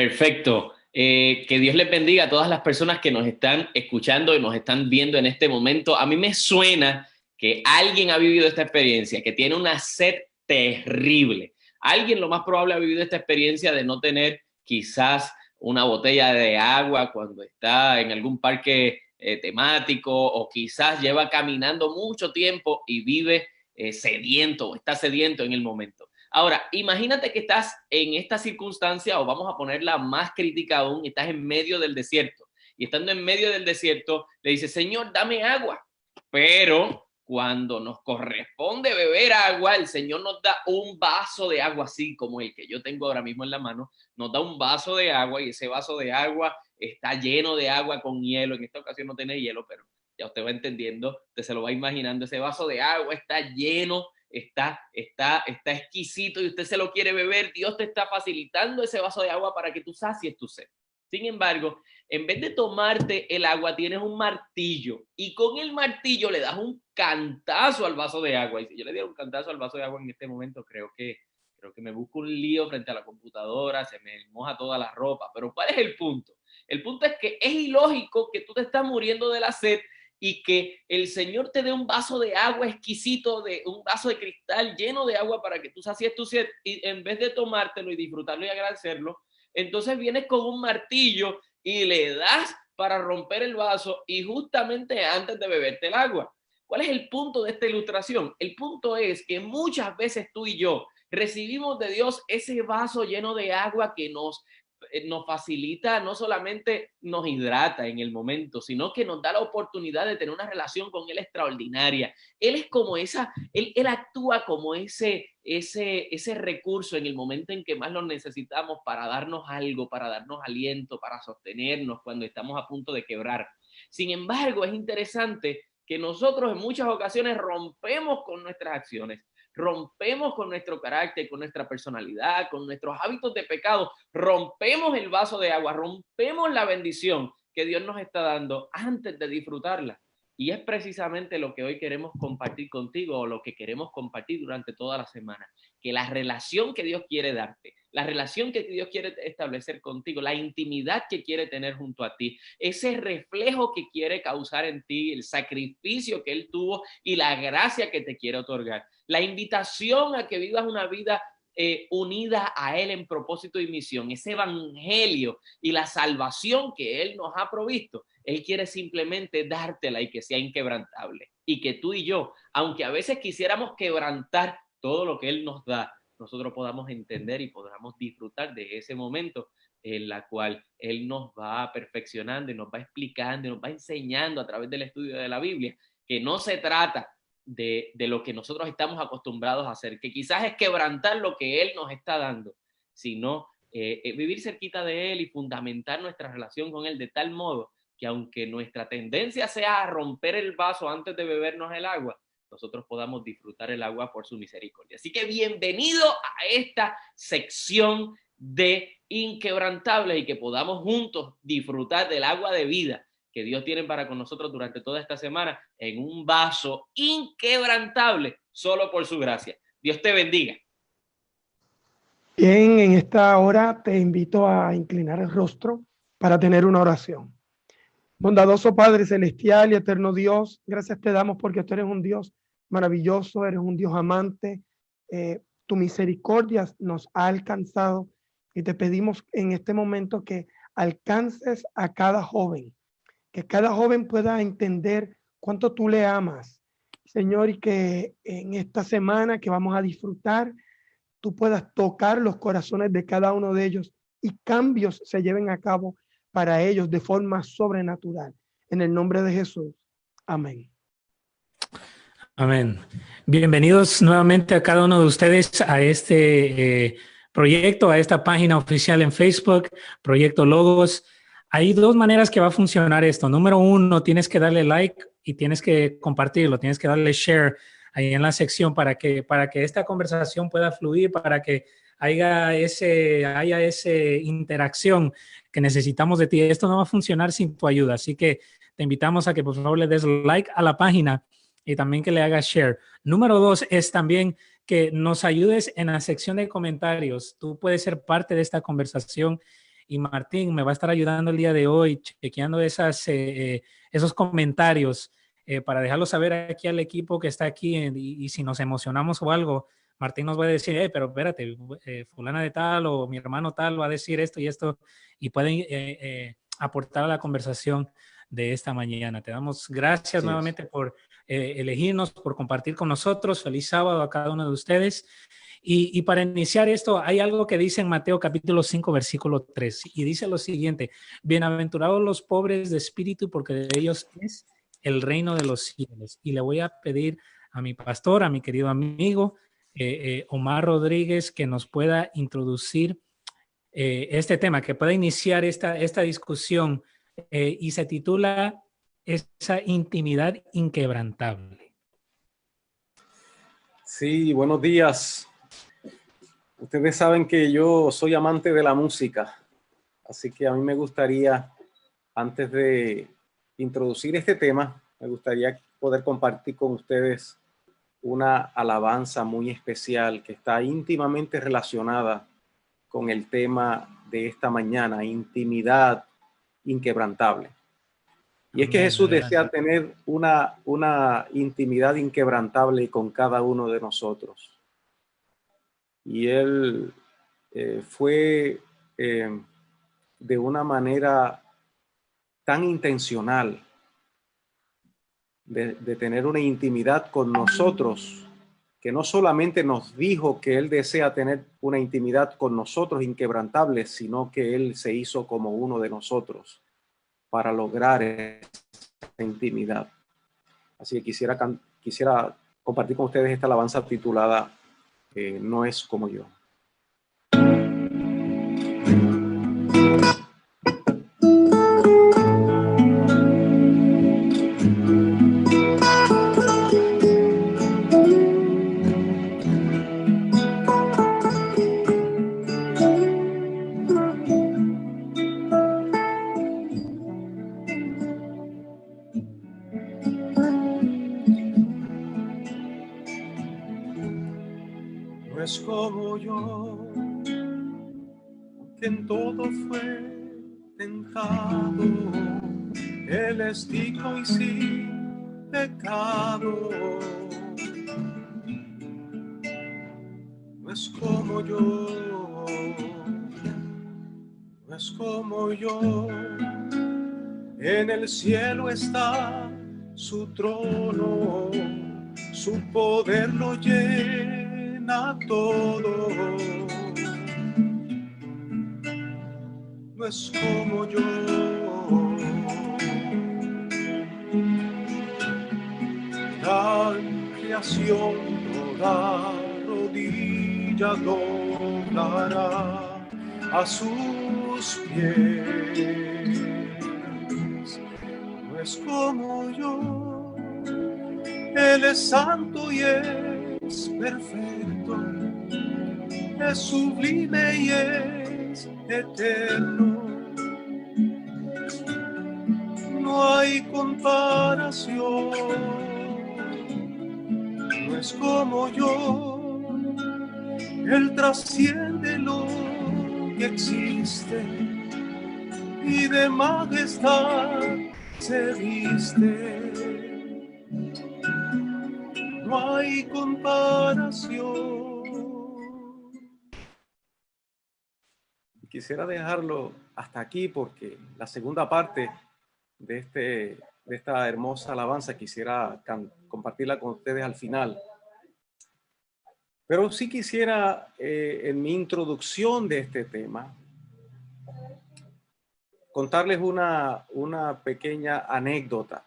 Perfecto. Que Dios les bendiga a todas las personas que nos están escuchando y nos están viendo en este momento. A mí me suena que alguien ha vivido esta experiencia, que tiene una sed terrible. Alguien lo más probable ha vivido esta experiencia de no tener quizás una botella de agua cuando está en algún parque temático, o quizás lleva caminando mucho tiempo y vive sediento o está sediento en el momento. Ahora, imagínate que estás en esta circunstancia, o vamos a ponerla más crítica aún, estás en medio del desierto. Y estando en medio del desierto, le dices, Señor, dame agua. Pero cuando nos corresponde beber agua, el Señor nos da un vaso de agua, así como el que yo tengo ahora mismo en la mano, nos da un vaso de agua, y ese vaso de agua está lleno de agua con hielo. En esta ocasión no tiene hielo, pero ya usted va entendiendo, usted se lo va imaginando. Ese vaso de agua está lleno, está exquisito, y usted se lo quiere beber. Dios te está facilitando ese vaso de agua para que tú sacies tu sed. Sin embargo, en vez de tomarte el agua, tienes un martillo, y con el martillo le das un cantazo al vaso de agua. Y si yo le diera un cantazo al vaso de agua en este momento, creo que me busco un lío frente a la computadora, se me moja toda la ropa. Pero ¿cuál es el punto? El punto es que es ilógico que tú te estás muriendo de la sed y que el Señor te dé un vaso de agua exquisito, de un vaso de cristal lleno de agua para que tú sacies tu sed, y en vez de tomártelo y disfrutarlo y agradecerlo, entonces vienes con un martillo y le das para romper el vaso, y justamente antes de beberte el agua. ¿Cuál es el punto de esta ilustración? El punto es que muchas veces tú y yo recibimos de Dios ese vaso lleno de agua que nos facilita, no solamente nos hidrata en el momento, sino que nos da la oportunidad de tener una relación con Él extraordinaria. Él es como él actúa como ese recurso en el momento en que más lo necesitamos, para darnos algo, para darnos aliento, para sostenernos cuando estamos a punto de quebrar. Sin embargo, es interesante que nosotros en muchas ocasiones rompemos con nuestras acciones, rompemos con nuestro carácter, con nuestra personalidad, con nuestros hábitos de pecado, rompemos el vaso de agua, rompemos la bendición que Dios nos está dando antes de disfrutarla. Y es precisamente lo que hoy queremos compartir contigo, o lo que queremos compartir durante toda la semana, que la relación que Dios quiere darte, la relación que Dios quiere establecer contigo, la intimidad que quiere tener junto a ti, ese reflejo que quiere causar en ti, el sacrificio que Él tuvo y la gracia que te quiere otorgar, la invitación a que vivas una vida unida a Él en propósito y misión, ese evangelio y la salvación que Él nos ha provisto. Él quiere simplemente dártela y que sea inquebrantable, y que tú y yo, aunque a veces quisiéramos quebrantar todo lo que Él nos da, nosotros podamos entender y podamos disfrutar de ese momento en la cual Él nos va perfeccionando y nos va explicando y nos va enseñando a través del estudio de la Biblia, que no se trata de lo que nosotros estamos acostumbrados a hacer, que quizás es quebrantar lo que Él nos está dando, sino vivir cerquita de Él y fundamentar nuestra relación con Él de tal modo que, aunque nuestra tendencia sea a romper el vaso antes de bebernos el agua, nosotros podamos disfrutar el agua por su misericordia. Así que bienvenido a esta sección de Inquebrantables, y que podamos juntos disfrutar del agua de vida que Dios tiene para con nosotros durante toda esta semana, en un vaso inquebrantable, solo por su gracia. Dios te bendiga. Bien, en esta hora te invito a inclinar el rostro para tener una oración. Bondadoso Padre Celestial y eterno Dios, gracias te damos porque tú eres un Dios maravilloso, eres un Dios amante. Tu misericordia nos ha alcanzado, y te pedimos en este momento que alcances a cada joven, que cada joven pueda entender cuánto tú le amas, Señor, y que en esta semana que vamos a disfrutar, tú puedas tocar los corazones de cada uno de ellos y cambios se lleven a cabo para ellos de forma sobrenatural. En el nombre de Jesús. Amén. Amén. Bienvenidos nuevamente a cada uno de ustedes a este proyecto, a esta página oficial en Facebook, Proyecto Logos. Hay dos maneras que va a funcionar esto. Número uno, tienes que darle like y tienes que compartirlo, tienes que darle share ahí en la sección para que esta conversación pueda fluir, para que haya ese interacción que necesitamos de ti. Esto no va a funcionar sin tu ayuda, así que te invitamos a que por favor le des like a la página y también que le hagas share. Número dos es también que nos ayudes en la sección de comentarios. Tú puedes ser parte de esta conversación y Martín me va a estar ayudando el día de hoy, chequeando esos comentarios para dejarlo saber aquí al equipo que está aquí y si nos emocionamos o algo, Martín nos va a decir, pero espérate, fulana de tal o mi hermano tal va a decir esto y esto y pueden aportar a la conversación de esta mañana. Te damos gracias nuevamente por elegirnos, por compartir con nosotros. Feliz sábado a cada uno de ustedes. Y para iniciar esto, hay algo que dice en Mateo capítulo 5, versículo 3, y dice lo siguiente: bienaventurados los pobres de espíritu, porque de ellos es el reino de los cielos. Y le voy a pedir a mi pastor, a mi querido amigo Omar Rodríguez, que nos pueda introducir este tema, que pueda iniciar esta discusión, y se titula Esa intimidad inquebrantable. Sí, buenos días. Ustedes saben que yo soy amante de la música, así que a mí me gustaría, antes de introducir este tema, me gustaría poder compartir con ustedes una alabanza muy especial que está íntimamente relacionada con el tema de esta mañana, intimidad inquebrantable. Y es que Jesús desea tener una intimidad inquebrantable con cada uno de nosotros. Y Él fue de una manera tan intencional de tener una intimidad con nosotros, que no solamente nos dijo que Él desea tener una intimidad con nosotros inquebrantable, sino que Él se hizo como uno de nosotros para lograr esa intimidad. Así que quisiera compartir con ustedes esta alabanza titulada No es como yo. No es como yo, que en todo fue tentado, Él es digno y sin pecado. No es como yo, no es como yo, en el cielo está su trono, su poder lo llena todo. No es como yo, la creación toda rodilla doblará a sus pies. No es como yo, Él es santo y es perfecto, es sublime y es eterno. No hay comparación. No es como yo, Él trasciende lo que existe y de majestad se viste. No hay comparación. Quisiera dejarlo hasta aquí porque la segunda parte de esta hermosa alabanza quisiera compartirla con ustedes al final. Pero sí quisiera, en mi introducción de este tema, contarles una pequeña anécdota,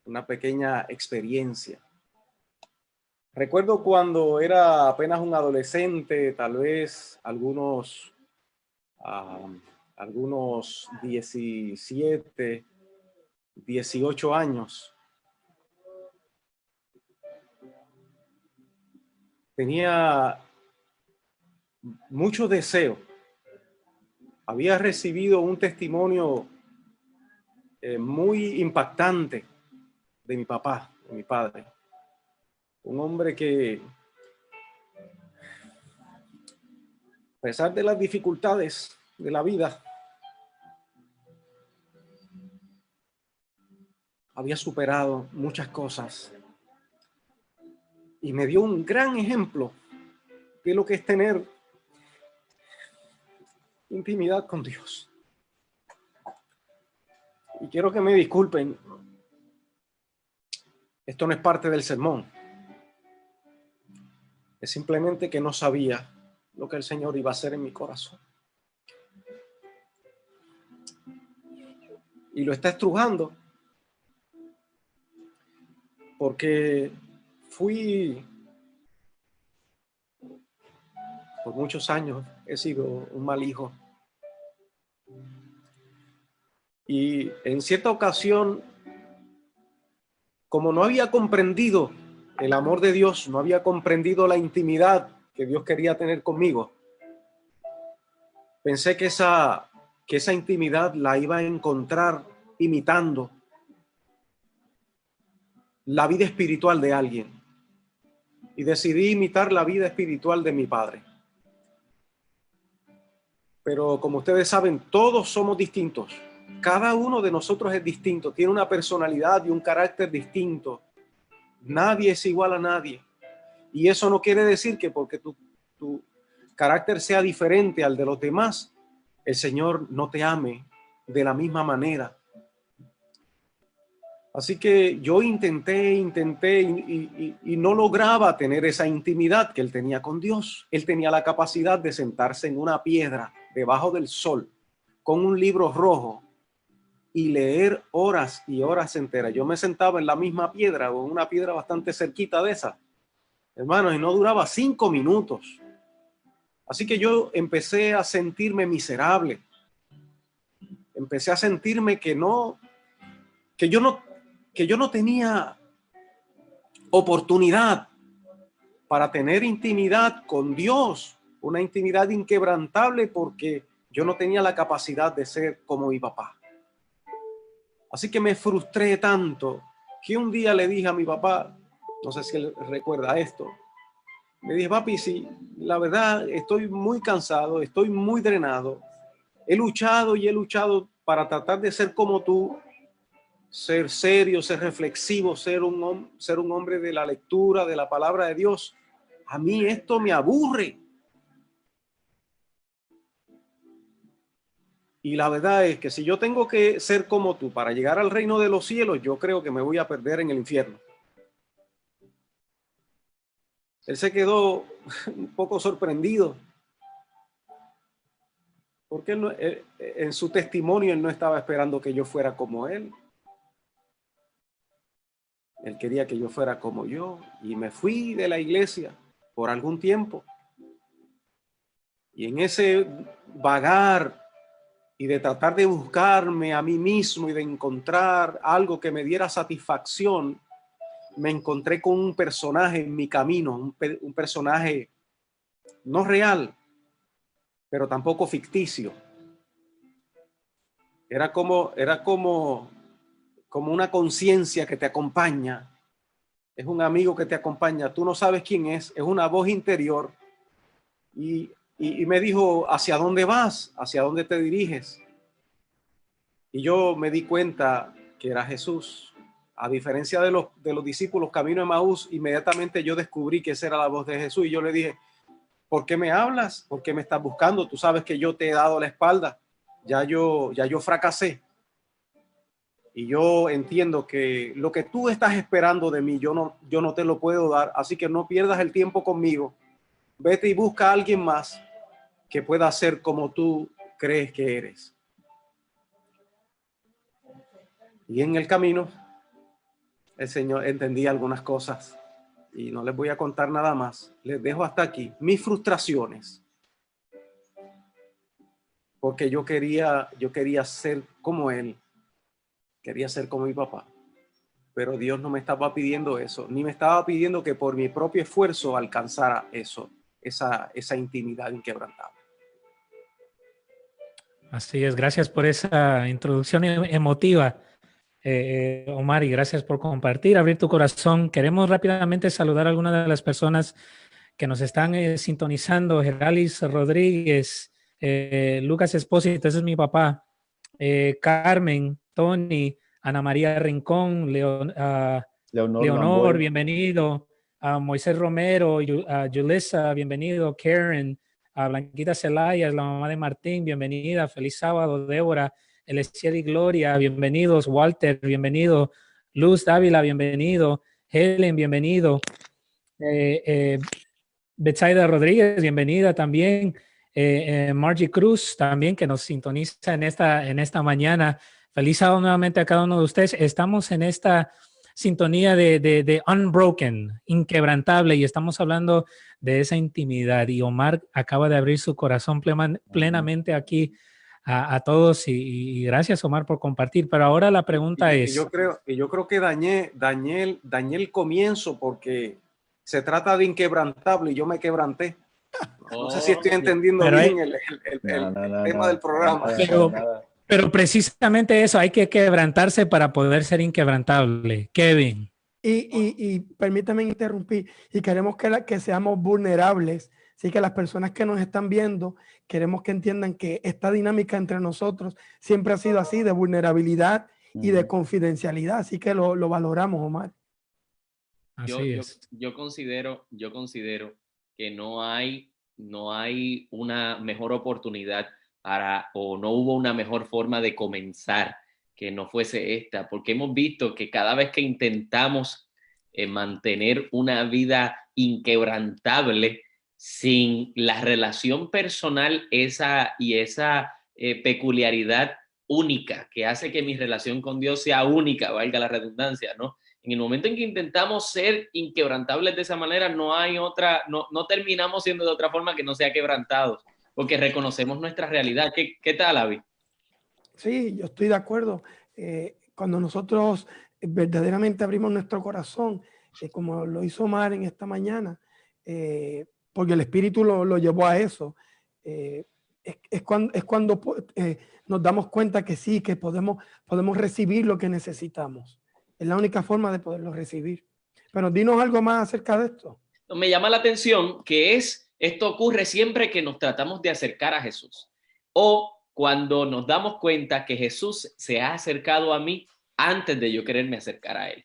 una pequeña experiencia. Recuerdo cuando era apenas un adolescente, tal vez algunos 17, 18 años. Tenía mucho deseo. Había recibido un testimonio muy impactante de mi papá, de mi padre. Un hombre que, a pesar de las dificultades de la vida, había superado muchas cosas y me dio un gran ejemplo de lo que es tener intimidad con Dios. Y quiero que me disculpen, esto no es parte del sermón, es simplemente que no sabía lo que el Señor iba a hacer en mi corazón. Y lo está estrujando porque fui, por muchos años he sido un mal hijo. Y en cierta ocasión, como no había comprendido el amor de Dios, no había comprendido la intimidad que Dios quería tener conmigo, pensé que esa intimidad la iba a encontrar imitando la vida espiritual de alguien. Y decidí imitar la vida espiritual de mi padre. Pero como ustedes saben, todos somos distintos. Cada uno de nosotros es distinto, tiene una personalidad y un carácter distinto. Nadie es igual a nadie. Y eso no quiere decir que porque tu carácter sea diferente al de los demás, el Señor no te ame de la misma manera. Así que yo intenté y no lograba tener esa intimidad que él tenía con Dios. Él tenía la capacidad de sentarse en una piedra debajo del sol con un libro rojo y leer horas y horas enteras. Yo me sentaba en la misma piedra o en una piedra bastante cerquita de esa, hermanos, y no duraba 5 minutos. Así que yo empecé a sentirme miserable. Empecé a sentirme que yo no tenía oportunidad para tener intimidad con Dios, una intimidad inquebrantable, porque yo no tenía la capacidad de ser como mi papá. Así que me frustré tanto que un día le dije a mi papá, no sé si él recuerda esto, le dije: papi, sí, la verdad estoy muy cansado, estoy muy drenado, he luchado para tratar de ser como tú, ser serio, ser reflexivo, ser un hombre de la lectura, de la palabra de Dios. A mí esto me aburre. Y la verdad es que si yo tengo que ser como tú para llegar al reino de los cielos, yo creo que me voy a perder en el infierno. Él se quedó un poco sorprendido, porque en su testimonio él no estaba esperando que yo fuera como él. Él quería que yo fuera como yo, y me fui de la iglesia por algún tiempo. Y en ese vagar y de tratar de buscarme a mí mismo y de encontrar algo que me diera satisfacción, me encontré con un personaje en mi camino, un personaje no real, pero tampoco ficticio. Era como una conciencia que te acompaña. Es un amigo que te acompaña. Tú no sabes quién es una voz interior. Y me dijo: ¿hacia dónde vas? ¿Hacia dónde te diriges? Y yo me di cuenta que era Jesús. A diferencia de los discípulos camino a Emaús, inmediatamente yo descubrí que esa era la voz de Jesús. Y yo le dije: ¿por qué me hablas? ¿Por qué me estás buscando? Tú sabes que yo te he dado la espalda. Ya yo fracasé. Y yo entiendo que lo que tú estás esperando de mí, yo no te lo puedo dar. Así que no pierdas el tiempo conmigo. Vete y busca a alguien más que pueda ser como tú crees que eres. Y en el camino, el Señor entendía algunas cosas y no les voy a contar nada más. Les dejo hasta aquí mis frustraciones, porque yo quería ser como él, quería ser como mi papá, pero Dios no me estaba pidiendo eso, ni me estaba pidiendo que por mi propio esfuerzo alcanzara esa intimidad inquebrantable. Así es, gracias por esa introducción emotiva, Omar, y gracias por compartir, abrir tu corazón. Queremos rápidamente saludar a algunas de las personas que nos están sintonizando. Geralis Rodríguez, Lucas Espósito, ese es mi papá, Carmen, Tony, Ana María Rincón, Leonor Leonor, Gamboa. bienvenido. Moisés Romero, Yulissa, bienvenido. Karen, Blanquita Celaya, la mamá de Martín, bienvenida. Feliz sábado, Débora, Elesiel y Gloria, bienvenidos. Walter, bienvenido. Luz Dávila, bienvenido. Helen, bienvenido. Betsaida Rodríguez, bienvenida también. Margie Cruz, también, que nos sintoniza en esta mañana. Feliz sábado nuevamente a cada uno de ustedes. Estamos en esta sintonía de unbroken, inquebrantable, y estamos hablando de esa intimidad. Y Omar acaba de abrir su corazón plenamente aquí a todos, y gracias, Omar, por compartir. Pero ahora la pregunta es... Yo creo que dañé el comienzo, porque se trata de inquebrantable y yo me quebranté. No sé si estoy entendiendo bien el tema del programa. Pero precisamente eso, hay que quebrantarse para poder ser inquebrantable. Kevin. Y permítame interrumpir, y queremos que seamos vulnerables. Así que las personas que nos están viendo, queremos que entiendan que esta dinámica entre nosotros siempre ha sido así, de vulnerabilidad y de confidencialidad. Así que lo valoramos, Omar. Yo considero que no hay una mejor oportunidad o no hubo una mejor forma de comenzar que no fuese esta, porque hemos visto que cada vez que intentamos mantener una vida inquebrantable sin la relación personal, esa peculiaridad única que hace que mi relación con Dios sea única, valga la redundancia, ¿no? En el momento en que intentamos ser inquebrantables de esa manera, no terminamos siendo de otra forma que no sea quebrantados, porque reconocemos nuestra realidad. ¿Qué tal, Avi? Sí, yo estoy de acuerdo. Cuando nosotros verdaderamente abrimos nuestro corazón, como lo hizo Omar en esta mañana, porque el Espíritu lo llevó a eso, es cuando nos damos cuenta que sí, que podemos recibir lo que necesitamos. Es la única forma de poderlo recibir. Pero dinos algo más acerca de esto. Me llama la atención que esto ocurre siempre que nos tratamos de acercar a Jesús, o cuando nos damos cuenta que Jesús se ha acercado a mí antes de yo quererme acercar a él.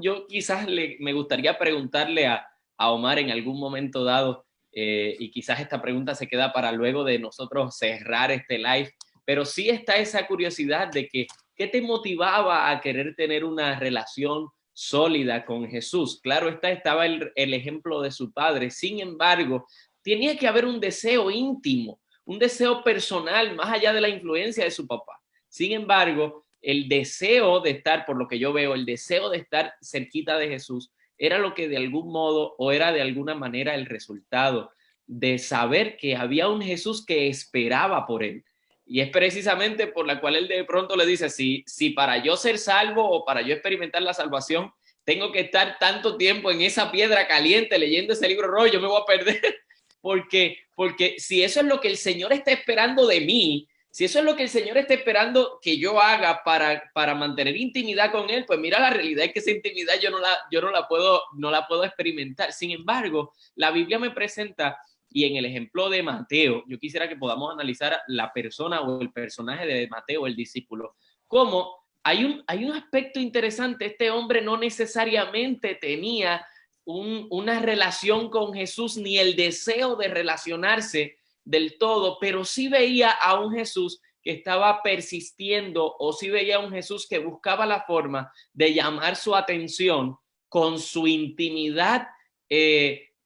Yo quizás me gustaría preguntarle a Omar en algún momento dado, y quizás esta pregunta se queda para luego de nosotros cerrar este live, pero sí está esa curiosidad de que ¿qué te motivaba a querer tener una relación sólida con Jesús? Claro, estaba el ejemplo de su padre. Sin embargo, tenía que haber un deseo íntimo, un deseo personal, más allá de la influencia de su papá. Sin embargo, el deseo de estar, por lo que yo veo, el deseo de estar cerquita de Jesús era lo que de algún modo, o era de alguna manera el resultado de saber que había un Jesús que esperaba por él. Y es precisamente por la cual él de pronto le dice, si para yo ser salvo o para yo experimentar la salvación, tengo que estar tanto tiempo en esa piedra caliente leyendo ese libro rojo, yo me voy a perder. Porque si eso es lo que el Señor está esperando de mí, si eso es lo que el Señor está esperando que yo haga para mantener intimidad con Él, pues mira, la realidad es que esa intimidad yo no la puedo experimentar. Sin embargo, la Biblia me presenta, y en el ejemplo de Mateo, yo quisiera que podamos analizar la persona o el personaje de Mateo, el discípulo, cómo hay un aspecto interesante. Este hombre no necesariamente tenía una relación con Jesús ni el deseo de relacionarse del todo, pero sí veía a un Jesús que estaba persistiendo, o sí veía a un Jesús que buscaba la forma de llamar su atención con su intimidad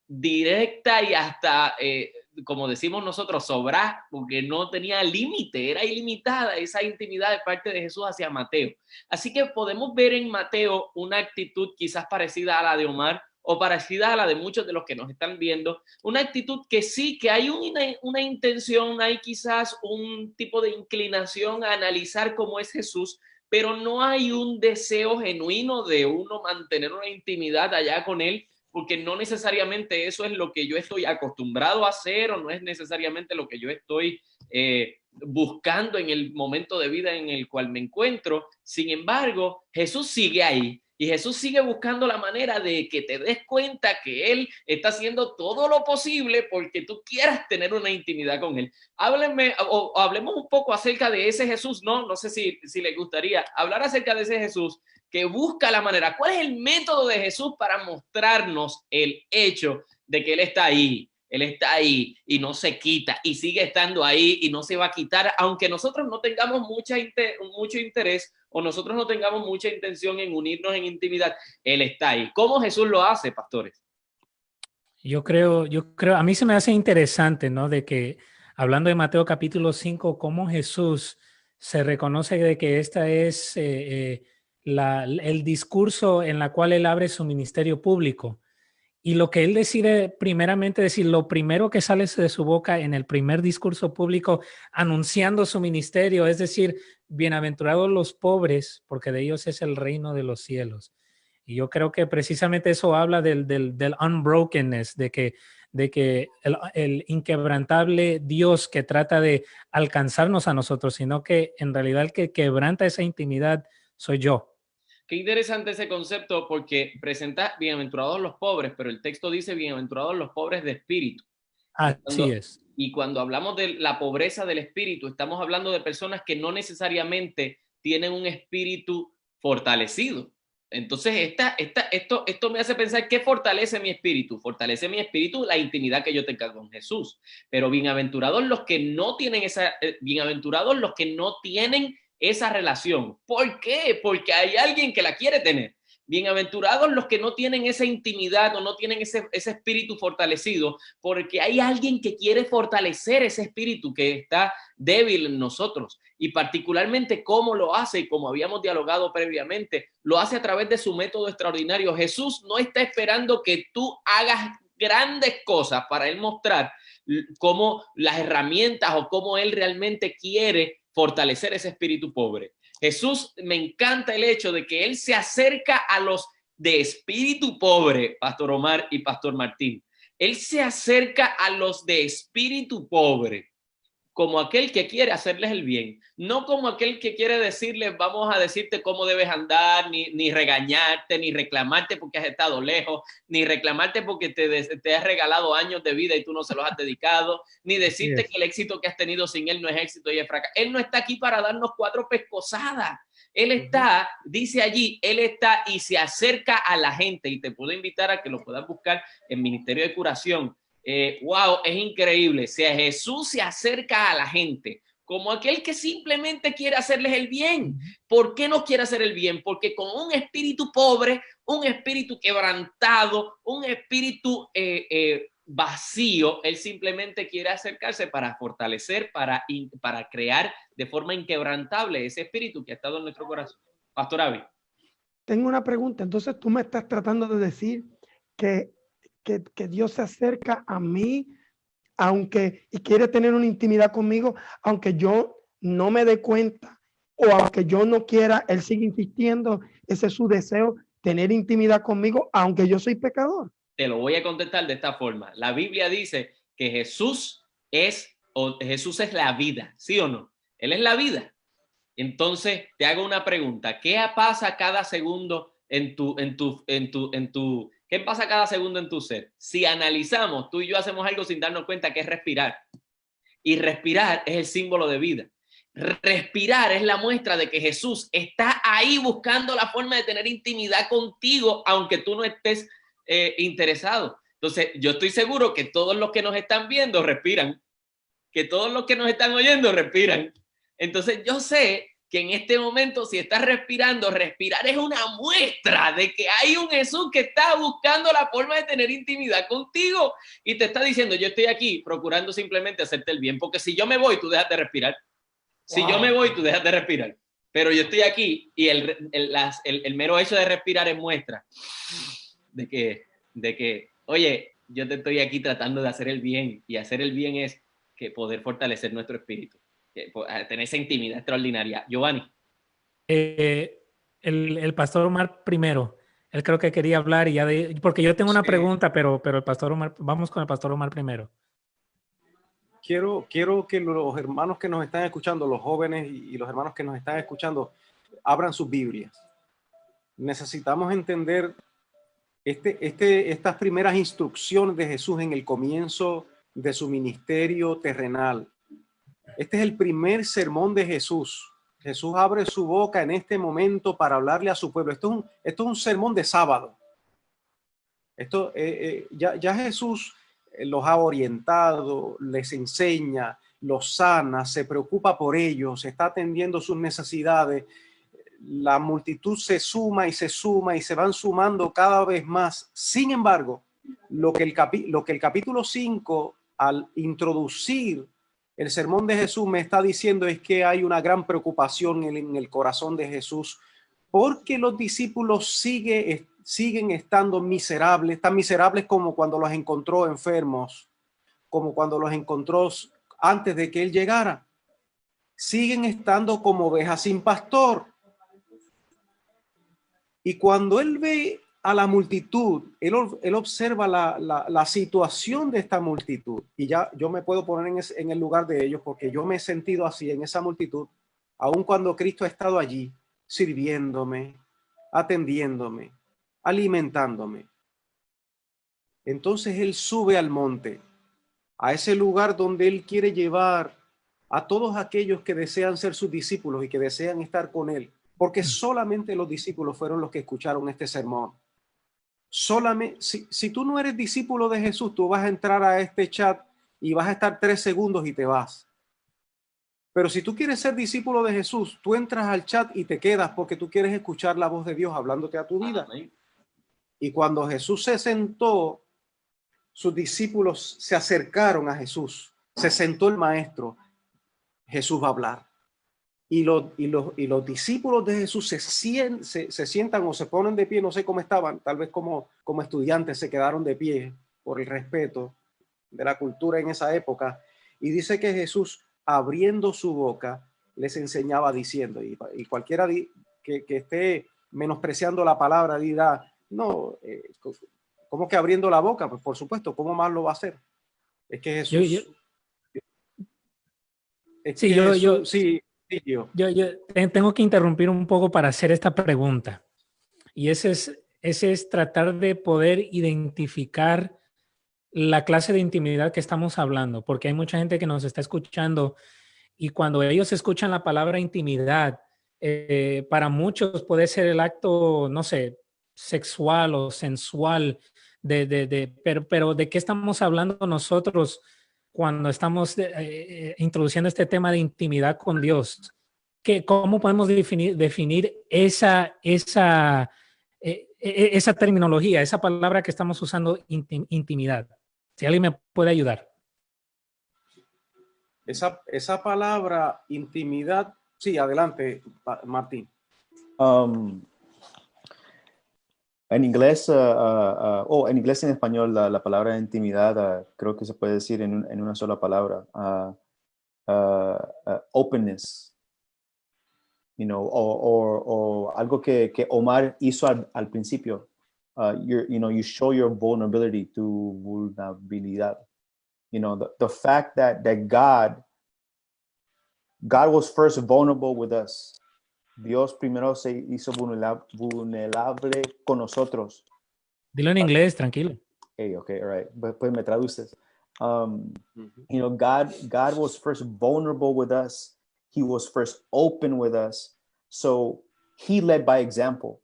directa y hasta, como decimos nosotros, sobrar, porque no tenía límite, era ilimitada esa intimidad de parte de Jesús hacia Mateo. Así que podemos ver en Mateo una actitud quizás parecida a la de Omar, o parecida a la de muchos de los que nos están viendo, una actitud que sí, que hay una intención, hay quizás un tipo de inclinación a analizar cómo es Jesús, pero no hay un deseo genuino de uno mantener una intimidad allá con él, porque no necesariamente eso es lo que yo estoy acostumbrado a hacer, o no es necesariamente lo que yo estoy buscando en el momento de vida en el cual me encuentro. Sin embargo, Jesús sigue ahí. Y Jesús sigue buscando la manera de que te des cuenta que Él está haciendo todo lo posible porque tú quieras tener una intimidad con Él. Háblenme o hablemos un poco acerca de ese Jesús, ¿no? No sé si les gustaría hablar acerca de ese Jesús que busca la manera. ¿Cuál es el método de Jesús para mostrarnos el hecho de que Él está ahí? Él está ahí y no se quita y sigue estando ahí y no se va a quitar, aunque nosotros no tengamos mucho interés o nosotros no tengamos mucha intención en unirnos en intimidad. Él está ahí. ¿Cómo Jesús lo hace, pastores? Yo creo, a mí se me hace interesante, ¿no? De que, hablando de Mateo capítulo 5, cómo Jesús se reconoce de que esta es el discurso en la cual él abre su ministerio público. Y lo que él decide primeramente decir, lo primero que sale de su boca en el primer discurso público anunciando su ministerio, es decir, bienaventurados los pobres, porque de ellos es el reino de los cielos. Y yo creo que precisamente eso habla del unbrokenness, de que el inquebrantable Dios que trata de alcanzarnos a nosotros, sino que en realidad el que quebranta esa intimidad soy yo. Qué interesante ese concepto porque presenta bienaventurados los pobres, pero el texto dice bienaventurados los pobres de espíritu. Así es. Y cuando hablamos de la pobreza del espíritu, estamos hablando de personas que no necesariamente tienen un espíritu fortalecido. Entonces, esto me hace pensar, ¿qué fortalece mi espíritu? Fortalece mi espíritu la intimidad que yo tenga con Jesús. Pero bienaventurados los que no tienen bienaventurados los que no tienen esa relación. ¿Por qué? Porque hay alguien que la quiere tener. Bienaventurados los que no tienen esa intimidad o no tienen ese espíritu fortalecido, porque hay alguien que quiere fortalecer ese espíritu que está débil en nosotros. Y particularmente cómo lo hace, y como habíamos dialogado previamente, lo hace a través de su método extraordinario. Jesús no está esperando que tú hagas grandes cosas para él mostrar cómo las herramientas o cómo él realmente quiere fortalecer ese espíritu pobre. Jesús, me encanta el hecho de que él se acerca a los de espíritu pobre, Pastor Omar y Pastor Martín. Él se acerca a los de espíritu pobre como aquel que quiere hacerles el bien, no como aquel que quiere decirles, vamos a decirte cómo debes andar, ni regañarte, ni reclamarte porque has estado lejos, ni reclamarte porque te has regalado años de vida y tú no se los has dedicado, ni decirte que el éxito que has tenido sin él no es éxito y es fracaso. Él no está aquí para darnos 4 pescosadas. Él está, dice allí, él está y se acerca a la gente, y te puedo invitar a que lo puedas buscar en Ministerio de Curación. Wow, es increíble. Si Jesús se acerca a la gente como aquel que simplemente quiere hacerles el bien. ¿Por qué no quiere hacer el bien? Porque con un espíritu pobre, un espíritu quebrantado, un espíritu vacío, él simplemente quiere acercarse para fortalecer, para crear de forma inquebrantable ese espíritu que ha estado en nuestro corazón. Pastor Avi. Tengo una pregunta. Entonces tú me estás tratando de decir que Dios se acerca a mí, y quiere tener una intimidad conmigo, aunque yo no me dé cuenta o aunque yo no quiera, él sigue insistiendo. Ese es su deseo, tener intimidad conmigo, aunque yo soy pecador. Te lo voy a contestar de esta forma. La Biblia dice que Jesús es la vida, ¿sí o no? Él es la vida. Entonces te hago una pregunta. ¿Qué pasa cada segundo ¿qué pasa cada segundo en tu ser? Si analizamos, tú y yo hacemos algo sin darnos cuenta, que es respirar. Y respirar es el símbolo de vida. Respirar es la muestra de que Jesús está ahí buscando la forma de tener intimidad contigo, aunque tú no estés interesado. Entonces, yo estoy seguro que todos los que nos están viendo respiran, que todos los que nos están oyendo respiran. Entonces, yo sé que en este momento, si estás respirando, respirar es una muestra de que hay un Jesús que está buscando la forma de tener intimidad contigo y te está diciendo, yo estoy aquí procurando simplemente hacerte el bien, porque si yo me voy, tú dejas de respirar. Si yo me voy, tú dejas de respirar. Pero yo estoy aquí y el mero hecho de respirar es muestra de que, oye, yo te estoy aquí tratando de hacer el bien, y hacer el bien es que poder fortalecer nuestro espíritu. Tener esa intimidad extraordinaria. Giovanni. El pastor Omar primero. Él creo que quería hablar y porque yo tengo una pregunta, pero el pastor Omar, vamos con el pastor Omar primero. Quiero que los hermanos que nos están escuchando, los jóvenes y los hermanos que nos están escuchando, abran sus Biblias necesitamos entender estas primeras instrucciones de Jesús en el comienzo de su ministerio terrenal. Este es el primer sermón de Jesús. Jesús abre su boca en este momento para hablarle a su pueblo. Esto es un sermón de sábado. Ya Jesús los ha orientado, les enseña, los sana, se preocupa por ellos, está atendiendo sus necesidades. La multitud se suma y se van sumando cada vez más. Sin embargo, lo que el capítulo 5, al introducir el sermón de Jesús, me está diciendo es que hay una gran preocupación en el corazón de Jesús, porque los discípulos siguen estando miserables, tan miserables como cuando los encontró enfermos, como cuando los encontró antes de que él llegara. Siguen estando como ovejas sin pastor. Y cuando él ve a la multitud, él observa la situación de esta multitud. Y ya yo me puedo poner en el lugar de ellos, porque yo me he sentido así en esa multitud, aun cuando Cristo ha estado allí, sirviéndome, atendiéndome, alimentándome. Entonces él sube al monte, a ese lugar donde él quiere llevar a todos aquellos que desean ser sus discípulos y que desean estar con él. Porque solamente los discípulos fueron los que escucharon este sermón. Solamente, si tú no eres discípulo de Jesús, tú vas a entrar a este chat y vas a estar 3 segundos y te vas. Pero si tú quieres ser discípulo de Jesús, tú entras al chat y te quedas porque tú quieres escuchar la voz de Dios hablándote a tu vida. Y cuando Jesús se sentó, sus discípulos se acercaron a Jesús. Se sentó el maestro. Jesús va a hablar. Y los discípulos de Jesús se sientan o se ponen de pie, no sé cómo estaban, tal vez como estudiantes se quedaron de pie por el respeto de la cultura en esa época. Y dice que Jesús, abriendo su boca, les enseñaba diciendo, y cualquiera que esté menospreciando la palabra dirá, no, ¿cómo que abriendo la boca? Pues por supuesto, ¿cómo más lo va a hacer? Es que Jesús... Yo tengo que interrumpir un poco para hacer esta pregunta. Y ese es tratar de poder identificar la clase de intimidad que estamos hablando, porque hay mucha gente que nos está escuchando y cuando ellos escuchan la palabra intimidad, para muchos puede ser el acto, no sé, sexual o sensual, pero ¿de qué estamos hablando nosotros cuando estamos introduciendo este tema de intimidad con Dios? ¿Cómo podemos definir esa terminología, esa palabra que estamos usando, intimidad? Si alguien me puede ayudar. Esa palabra intimidad, sí, adelante, Martín. En inglés, en inglés y en español, la palabra intimidad creo que se puede decir en una sola palabra. Openness, o algo que Omar hizo al principio. You show your vulnerability, tu vulnerabilidad. The fact that God was first vulnerable with us. Dios primero se hizo vulnerable con nosotros. Dilo en inglés, tranquilo. Okay, all right. Pues me traduces. God was first vulnerable with us. He was first open with us. So he led by example.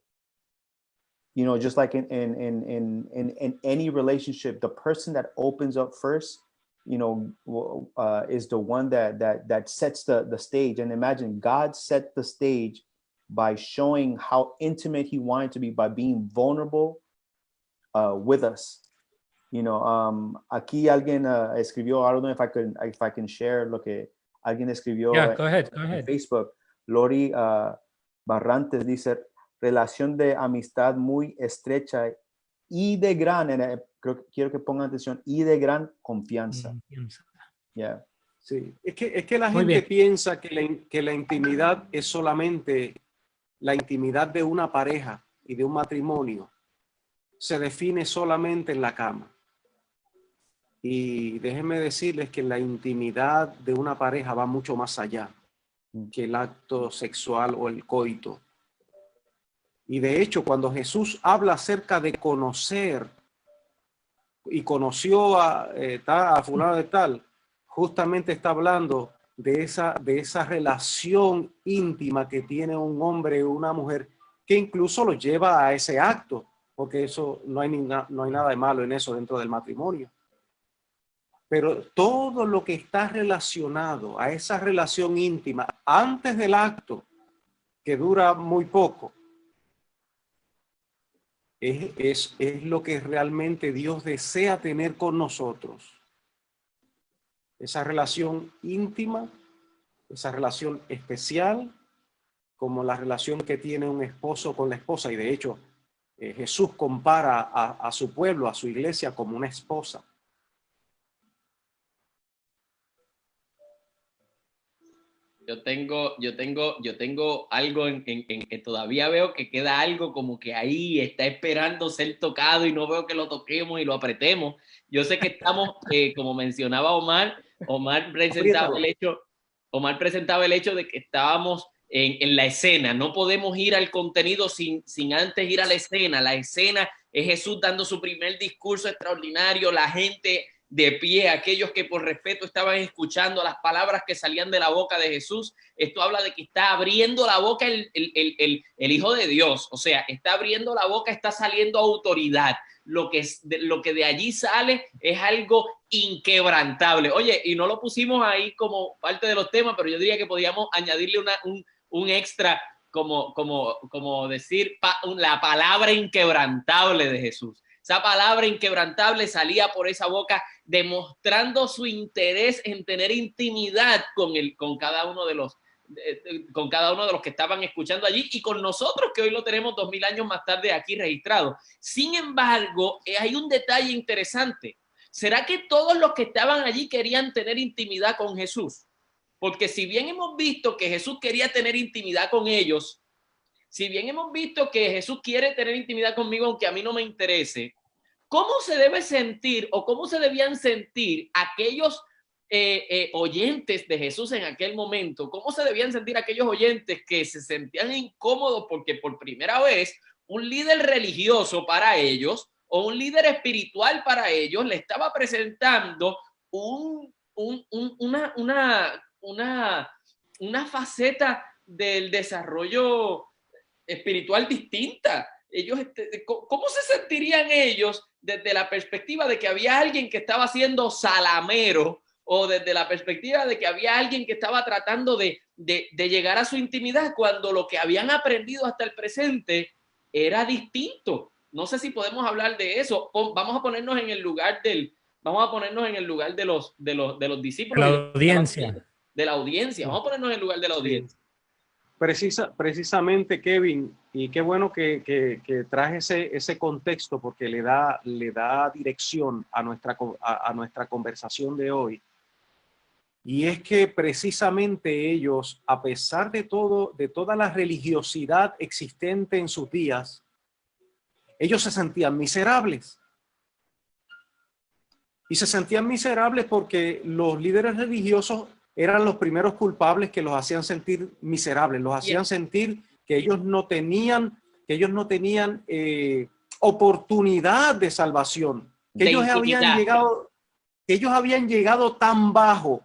Just like in any relationship, the person that opens up first, is the one that sets the stage. And imagine God set the stage by showing how intimate he wanted to be by being vulnerable with us. Aquí alguien escribió, I don't know if I can share lo que alguien escribió. Go ahead. En Facebook. Lori Barrantes dice, relación de amistad muy estrecha y de gran, quiero que pongan atención, y de gran confianza. Yeah. Sí, es que la gente piensa que la intimidad es solamente la intimidad de una pareja y de un matrimonio. Se define solamente en la cama. Y déjenme decirles que la intimidad de una pareja va mucho más allá que el acto sexual o el coito. Y de hecho, cuando Jesús habla acerca de conocer y conoció a fulano de tal, justamente está hablando de esa relación íntima que tiene un hombre o una mujer, que incluso lo lleva a ese acto, porque eso no hay nada de malo en eso dentro del matrimonio. Pero todo lo que está relacionado a esa relación íntima antes del acto, que dura muy poco, es lo que realmente Dios desea tener con nosotros. Esa relación íntima, esa relación especial, como la relación que tiene un esposo con la esposa. Y de hecho, Jesús compara a su pueblo, a su iglesia, como una esposa. Yo tengo algo en que todavía veo que queda algo como que ahí está esperando ser tocado y no veo que lo toquemos y lo apretemos. Yo sé que estamos, como mencionaba Omar presentaba el hecho de que estábamos en la escena. No podemos ir al contenido sin antes ir a la escena. La escena es Jesús dando su primer discurso extraordinario, la gente de pie, aquellos que por respeto estaban escuchando las palabras que salían de la boca de Jesús. Esto habla de que está abriendo la boca el Hijo de Dios, o sea, está abriendo la boca, está saliendo autoridad. Lo que de allí sale es algo inquebrantable. Oye, y no lo pusimos ahí como parte de los temas, pero yo diría que podíamos añadirle un extra, como decir la palabra inquebrantable de Jesús. Esa palabra inquebrantable salía por esa boca, demostrando su interés en tener intimidad con cada uno de los que estaban escuchando allí y con nosotros, que hoy lo tenemos 2000 años más tarde aquí registrado. Sin embargo, hay un detalle interesante. ¿Será que todos los que estaban allí querían tener intimidad con Jesús? Porque si bien hemos visto que Jesús quería tener intimidad con ellos, si bien hemos visto que Jesús quiere tener intimidad conmigo, aunque a mí no me interese, ¿cómo se debe sentir o cómo se debían sentir aquellos oyentes de Jesús en aquel momento? ¿Cómo se debían sentir aquellos oyentes que se sentían incómodos porque por primera vez un líder religioso para ellos o un líder espiritual para ellos le estaba presentando una faceta del desarrollo espiritual distinta? Ellos, ¿cómo se sentirían ellos desde la perspectiva de que había alguien que estaba siendo salamero, o desde la perspectiva de que había alguien que estaba tratando de llegar a su intimidad cuando lo que habían aprendido hasta el presente era distinto? No sé si podemos hablar de eso. Vamos a ponernos en el lugar de los discípulos. La audiencia. De la audiencia. Vamos a ponernos en el lugar de la audiencia. Precisamente, Kevin, y qué bueno que traje ese contexto, porque le da dirección a nuestra conversación de hoy. Y es que precisamente ellos, a pesar de toda la religiosidad existente en sus días, ellos se sentían miserables. Y se sentían miserables porque los líderes religiosos eran los primeros culpables que los hacían sentir miserables, los hacían sentir que ellos no tenían oportunidad de salvación, que ellos habían llegado tan bajo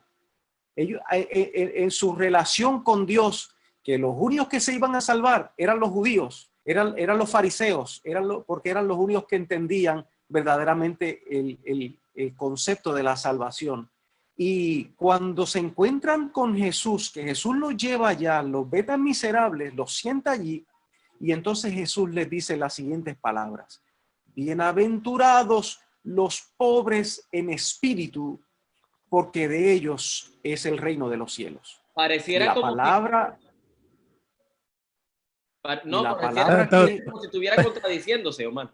en su relación con Dios, que los únicos que se iban a salvar eran los judíos, eran los fariseos, porque eran los únicos que entendían verdaderamente el concepto de la salvación. Y cuando se encuentran con Jesús, que Jesús los lleva allá, los ve tan miserables, los sienta allí, y entonces Jesús les dice las siguientes palabras: bienaventurados los pobres en espíritu, porque de ellos es el reino de los cielos. Pareciera la como palabra... pareciera como si estuviera contradiciéndose, Omar.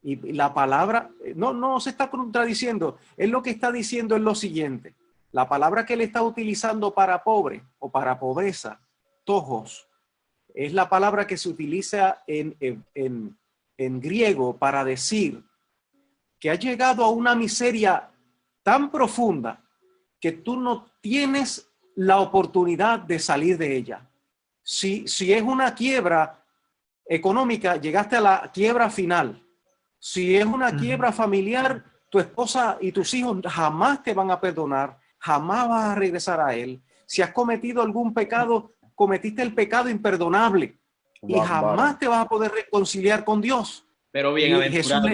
Y la palabra no se está contradiciendo. Él lo que está diciendo es lo siguiente: la palabra que él está utilizando para pobre o para pobreza, tojos, es la palabra que se utiliza en griego para decir que ha llegado a una miseria tan profunda que tú no tienes la oportunidad de salir de ella. Si es una quiebra, económica, llegaste a la quiebra final. Si es una quiebra familiar, tu esposa y tus hijos jamás te van a perdonar, jamás vas a regresar a él. Si has cometido algún pecado, cometiste el pecado imperdonable y jamás te vas a poder reconciliar con Dios. Pero bienaventurado.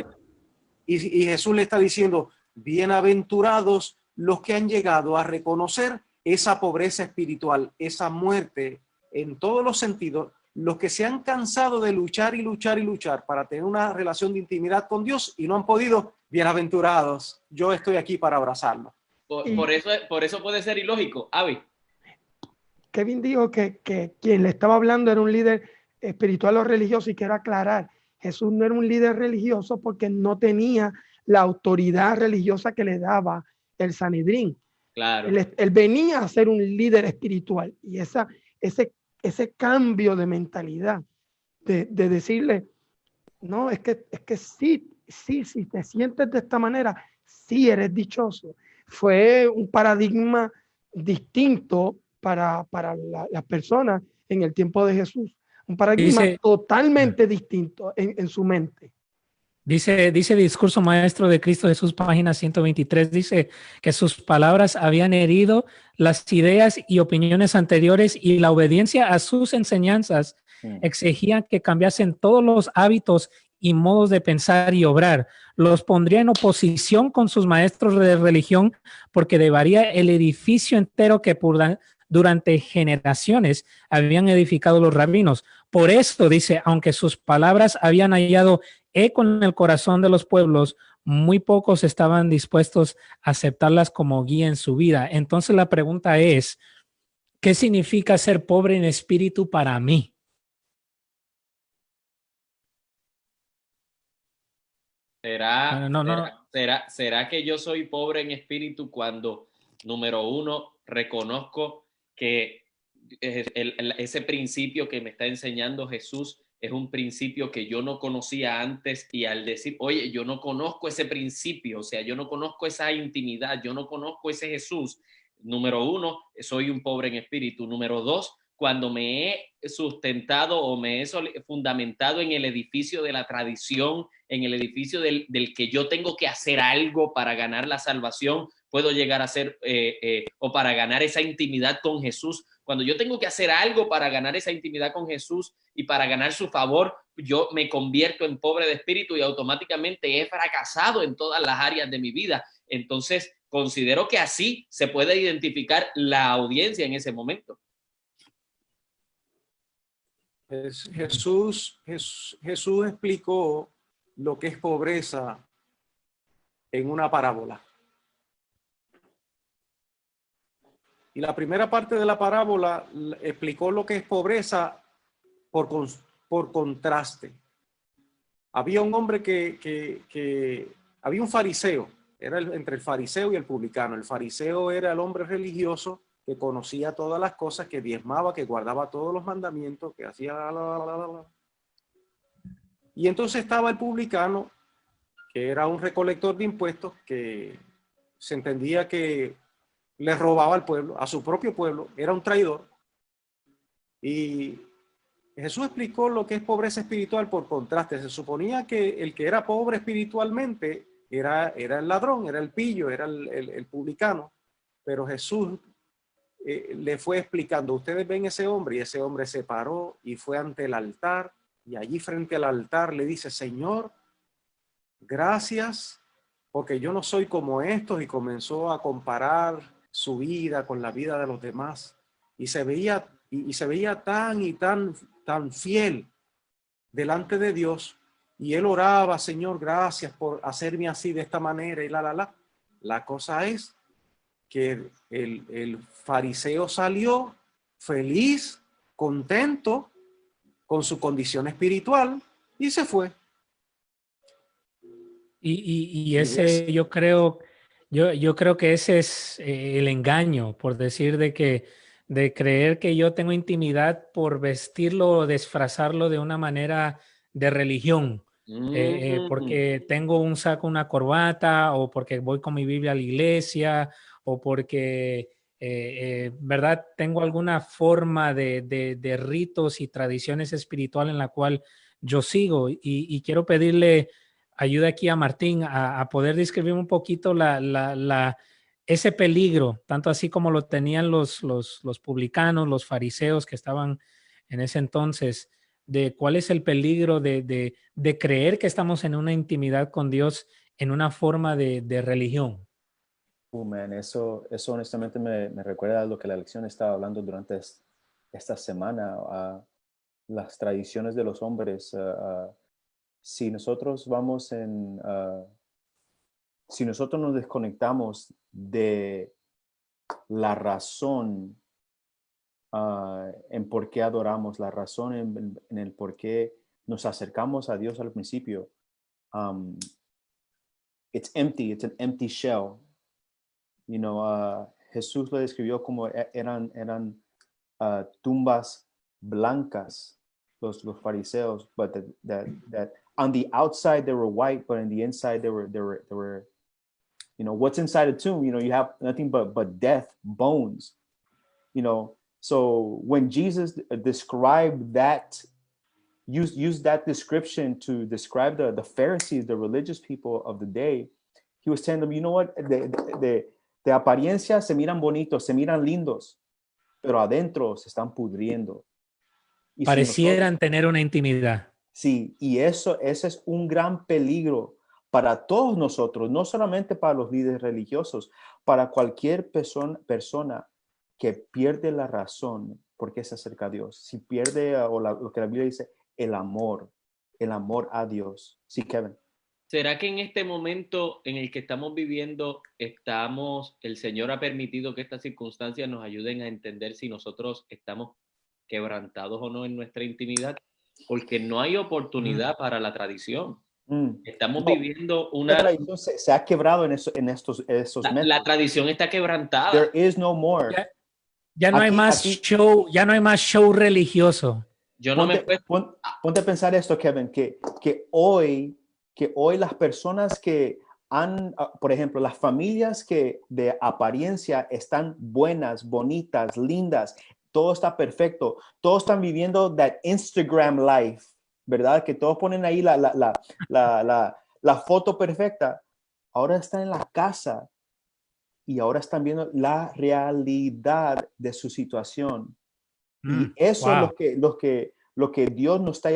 Y Jesús le está diciendo, bienaventurados los que han llegado a reconocer esa pobreza espiritual, esa muerte en todos los sentidos, los que se han cansado de luchar y luchar y luchar para tener una relación de intimidad con Dios y no han podido, bienaventurados, yo estoy aquí para abrazarlo. Por eso puede ser ilógico. Avi. Kevin dijo que quien le estaba hablando era un líder espiritual o religioso, y quiero aclarar, Jesús no era un líder religioso porque no tenía la autoridad religiosa que le daba el Sanedrín. Claro. Él venía a ser un líder espiritual, y ese cambio de mentalidad de decirle, no, es que sí, si te sientes de esta manera, sí eres dichoso. Fue un paradigma distinto para las personas en el tiempo de Jesús. Un paradigma totalmente distinto en su mente. Dice Discurso Maestro de Cristo Jesús, página 123, dice que sus palabras habían herido las ideas y opiniones anteriores, y la obediencia a sus enseñanzas exigía que cambiasen todos los hábitos y modos de pensar y obrar. Los pondría en oposición con sus maestros de religión, porque devaría el edificio entero que durante generaciones habían edificado los rabinos. Por esto dice, aunque sus palabras habían hallado eco en el corazón de los pueblos, muy pocos estaban dispuestos a aceptarlas como guía en su vida. Entonces la pregunta es, ¿qué significa ser pobre en espíritu para mí? ¿Será que yo soy pobre en espíritu cuando, número uno, reconozco que ese principio que me está enseñando Jesús es un principio que yo no conocía antes, y al decir, oye, yo no conozco ese principio, o sea, yo no conozco esa intimidad, yo no conozco ese Jesús, número uno, soy un pobre en espíritu. Número dos, cuando me he sustentado o me he fundamentado en el edificio de la tradición, en el edificio del que yo tengo que hacer algo para ganar la salvación, puedo llegar a ser, o para ganar esa intimidad con Jesús. Cuando yo tengo que hacer algo para ganar esa intimidad con Jesús y para ganar su favor, yo me convierto en pobre de espíritu y automáticamente he fracasado en todas las áreas de mi vida. Entonces, considero que así se puede identificar la audiencia en ese momento. Jesús explicó lo que es pobreza en una parábola. Y la primera parte de la parábola explicó lo que es pobreza por contraste. Había un hombre había un fariseo, era entre el fariseo y el publicano. El fariseo era el hombre religioso que conocía todas las cosas, que diezmaba, que guardaba todos los mandamientos, que hacía Y entonces estaba el publicano, que era un recolector de impuestos, que se entendía que le robaba al pueblo, a su propio pueblo, era un traidor. Y Jesús explicó lo que es pobreza espiritual por contraste. Se suponía que el que era pobre espiritualmente era el ladrón, era el pillo, era el publicano. Pero Jesús le fue explicando, ustedes ven ese hombre, y ese hombre se paró y fue ante el altar, y allí frente al altar le dice, Señor, gracias, porque yo no soy como estos, y comenzó a comparar su vida con la vida de los demás, y se veía tan fiel delante de Dios, y él oraba, Señor, gracias por hacerme así de esta manera, y la cosa es que el fariseo salió feliz, contento con su condición espiritual, y se fue. Y ese, yo creo que ese es el engaño, por decir de creer que yo tengo intimidad por vestirlo o disfrazarlo de una manera de religión, porque tengo un saco, una corbata, o porque voy con mi Biblia a la iglesia, o porque, ¿verdad? Tengo alguna forma de ritos y tradiciones espirituales en la cual yo sigo. Y quiero pedirle ayuda aquí a Martín a poder describir un poquito ese peligro, tanto así como lo tenían los publicanos, los fariseos que estaban en ese entonces, de cuál es el peligro de creer que estamos en una intimidad con Dios en una forma de religión. Man, eso honestamente me recuerda a lo que la lección estaba hablando durante esta semana, a las tradiciones de los hombres. Si nosotros si nosotros nos desconectamos de la razón en por qué adoramos, la razón en el por qué nos acercamos a Dios al principio, it's empty, it's an empty shell. You know, Jesús lo describió como eran tumbas blancas, los fariseos, but that on the outside they were white, but on the inside they were, you know, what's inside a tomb? You know, you have nothing but death, bones. You know, so when Jesus described that, used that description to describe the Pharisees, the religious people of the day, he was telling them, you know what, de apariencia se miran bonitos, se miran lindos, pero adentro se están pudriendo. Y parecieran tener una intimidad. Sí, y ese es un gran peligro para todos nosotros, no solamente para los líderes religiosos, para cualquier persona que pierde la razón porque se acerca a Dios. Si pierde, lo que la Biblia dice, el amor a Dios. Sí, Kevin. ¿Será que en este momento en el que estamos viviendo, el Señor ha permitido que estas circunstancias nos ayuden a entender si nosotros estamos quebrantados o no en nuestra intimidad? Porque no hay oportunidad para la tradición. Estamos viviendo una tradición se ha quebrado en esos métodos. La tradición está quebrantada. There is no more. Ya no hay más show, ya no hay más show religioso. Ponte a pensar esto, Kevin, que hoy las personas que por ejemplo, las familias que de apariencia están buenas, bonitas, lindas, todo está perfecto, todos están viviendo that Instagram life, ¿verdad? Que todos ponen ahí la foto perfecta. Ahora están en la casa y ahora están viendo la realidad de su situación. Y eso es lo que Dios nos está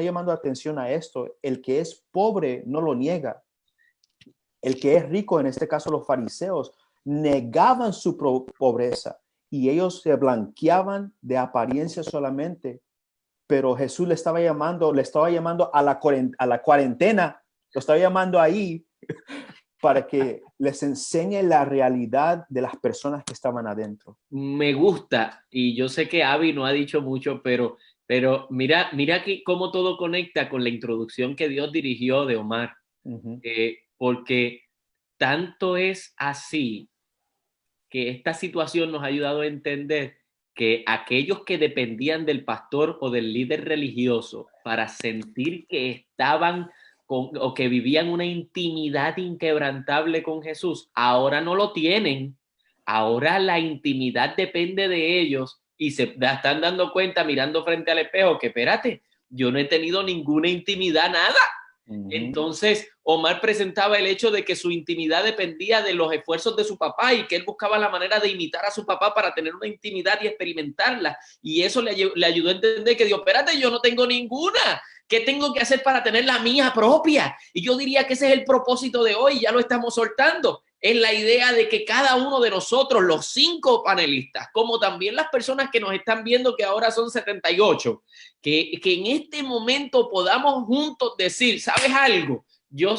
llamando atención a esto. El que es pobre no lo niega. El que es rico, en este caso los fariseos, negaban su pobreza y ellos se blanqueaban de apariencia solamente. Pero Jesús le estaba llamando a la cuarentena, lo estaba llamando ahí para que les enseñe la realidad de las personas que estaban adentro. Me gusta, y yo sé que Abby no ha dicho mucho, pero mira aquí cómo todo conecta con la introducción que Dios dirigió de Omar. Porque tanto es así que esta situación nos ha ayudado a entender que aquellos que dependían del pastor o del líder religioso para sentir que estaban o que vivían una intimidad inquebrantable con Jesús, ahora no lo tienen. Ahora la intimidad depende de ellos y se están dando cuenta mirando frente al espejo que, espérate, yo no he tenido ninguna intimidad, nada. Entonces, Omar presentaba el hecho de que su intimidad dependía de los esfuerzos de su papá y que él buscaba la manera de imitar a su papá para tener una intimidad y experimentarla. Y eso le ayudó a entender que, Dios, espérate, yo no tengo ninguna. ¿Qué tengo que hacer para tener la mía propia? Y yo diría que ese es el propósito de hoy, ya lo estamos soltando. Es la idea de que cada uno de nosotros, los 5 panelistas, como también las personas que nos están viendo, que ahora son 78, que en este momento podamos juntos decir, ¿sabes algo? Yo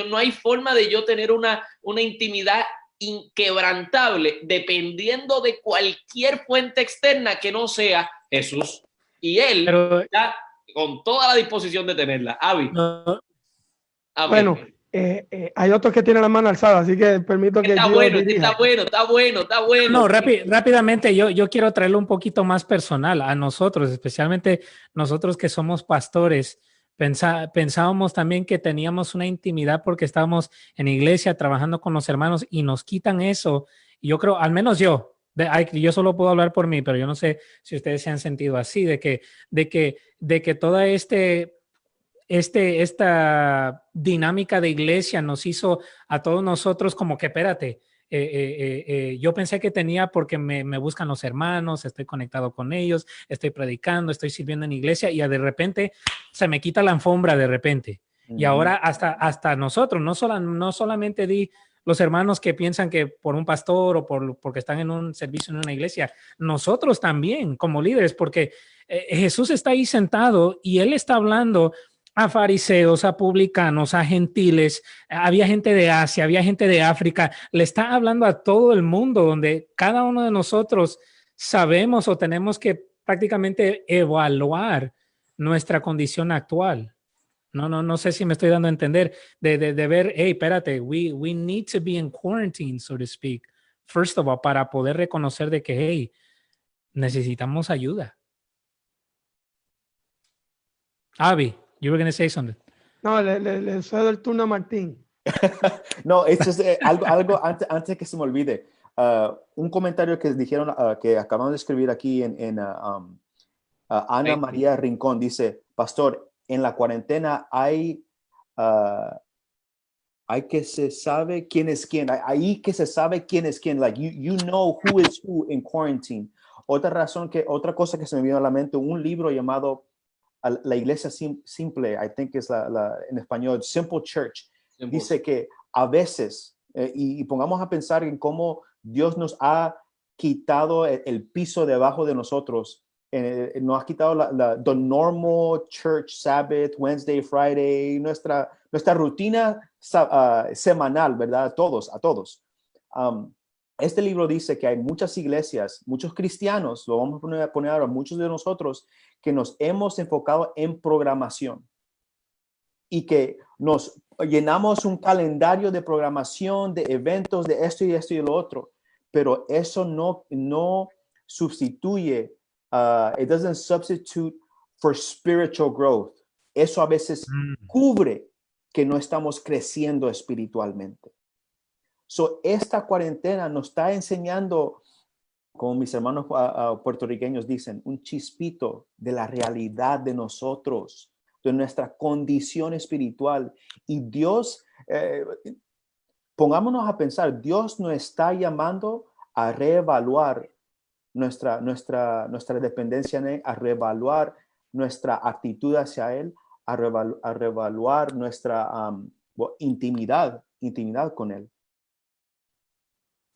no hay forma de yo tener una intimidad inquebrantable dependiendo de cualquier fuente externa que no sea Jesús. Y él está con toda la disposición de tenerla. Avi. Bueno, hay otros que tienen la mano alzada, así que permito que está bueno. No, rápidamente yo quiero traerlo un poquito más personal a nosotros, especialmente nosotros que somos pastores. Pensábamos también que teníamos una intimidad porque estábamos en iglesia trabajando con los hermanos y nos quitan eso. Y yo creo, al menos yo, Yo solo puedo hablar por mí, pero yo no sé si ustedes se han sentido así, de que toda esta dinámica de iglesia nos hizo a todos nosotros como que, espérate, yo pensé que tenía porque me buscan los hermanos, estoy conectado con ellos, estoy predicando, estoy sirviendo en iglesia y de repente se me quita la alfombra de repente. Y ahora hasta nosotros, no solamente di los hermanos que piensan que por un pastor o porque están en un servicio en una iglesia, nosotros también como líderes, porque Jesús está ahí sentado y él está hablando a fariseos, a publicanos, a gentiles, había gente de Asia, había gente de África, le está hablando a todo el mundo, donde cada uno de nosotros sabemos o tenemos que prácticamente evaluar nuestra condición actual. No sé si me estoy dando a entender de ver, hey, espérate, we need to be in quarantine, so to speak, first of all, para poder reconocer de que, hey, necesitamos ayuda. Avi, you were going to say something. No, le cedo el turno a Martín. No, esto es algo antes que se me olvide. Un comentario que dijeron, que acabamos de escribir aquí en Ana María Rincón, dice, pastor, en la cuarentena hay que se sabe quién es quién. Ahí que se sabe quién es quién. Like you know who is who in quarantine. Otra cosa que se me vino a la mente, un libro llamado La Iglesia Simple, I think es en español, Simple Church. Simple. Dice que a veces, y pongamos a pensar en cómo Dios nos ha quitado el piso debajo de nosotros. Nos ha quitado the normal church Sabbath, Wednesday, Friday, nuestra rutina semanal, ¿verdad? A todos. Este libro dice que hay muchas iglesias, muchos cristianos, lo vamos a poner ahora, muchos de nosotros, que nos hemos enfocado en programación y que nos llenamos un calendario de programación, de eventos, de esto y esto y lo otro, pero eso no sustituye. It doesn't substitute for spiritual growth. Eso a veces cubre que no estamos creciendo espiritualmente. So, esta cuarentena nos está enseñando, como mis hermanos puertorriqueños dicen, un chispito de la realidad de nosotros, de nuestra condición espiritual. Y Dios, pongámonos a pensar, Dios nos está llamando a reevaluar nuestra dependencia en Él, a reevaluar nuestra actitud hacia Él, a reevaluar nuestra intimidad con Él.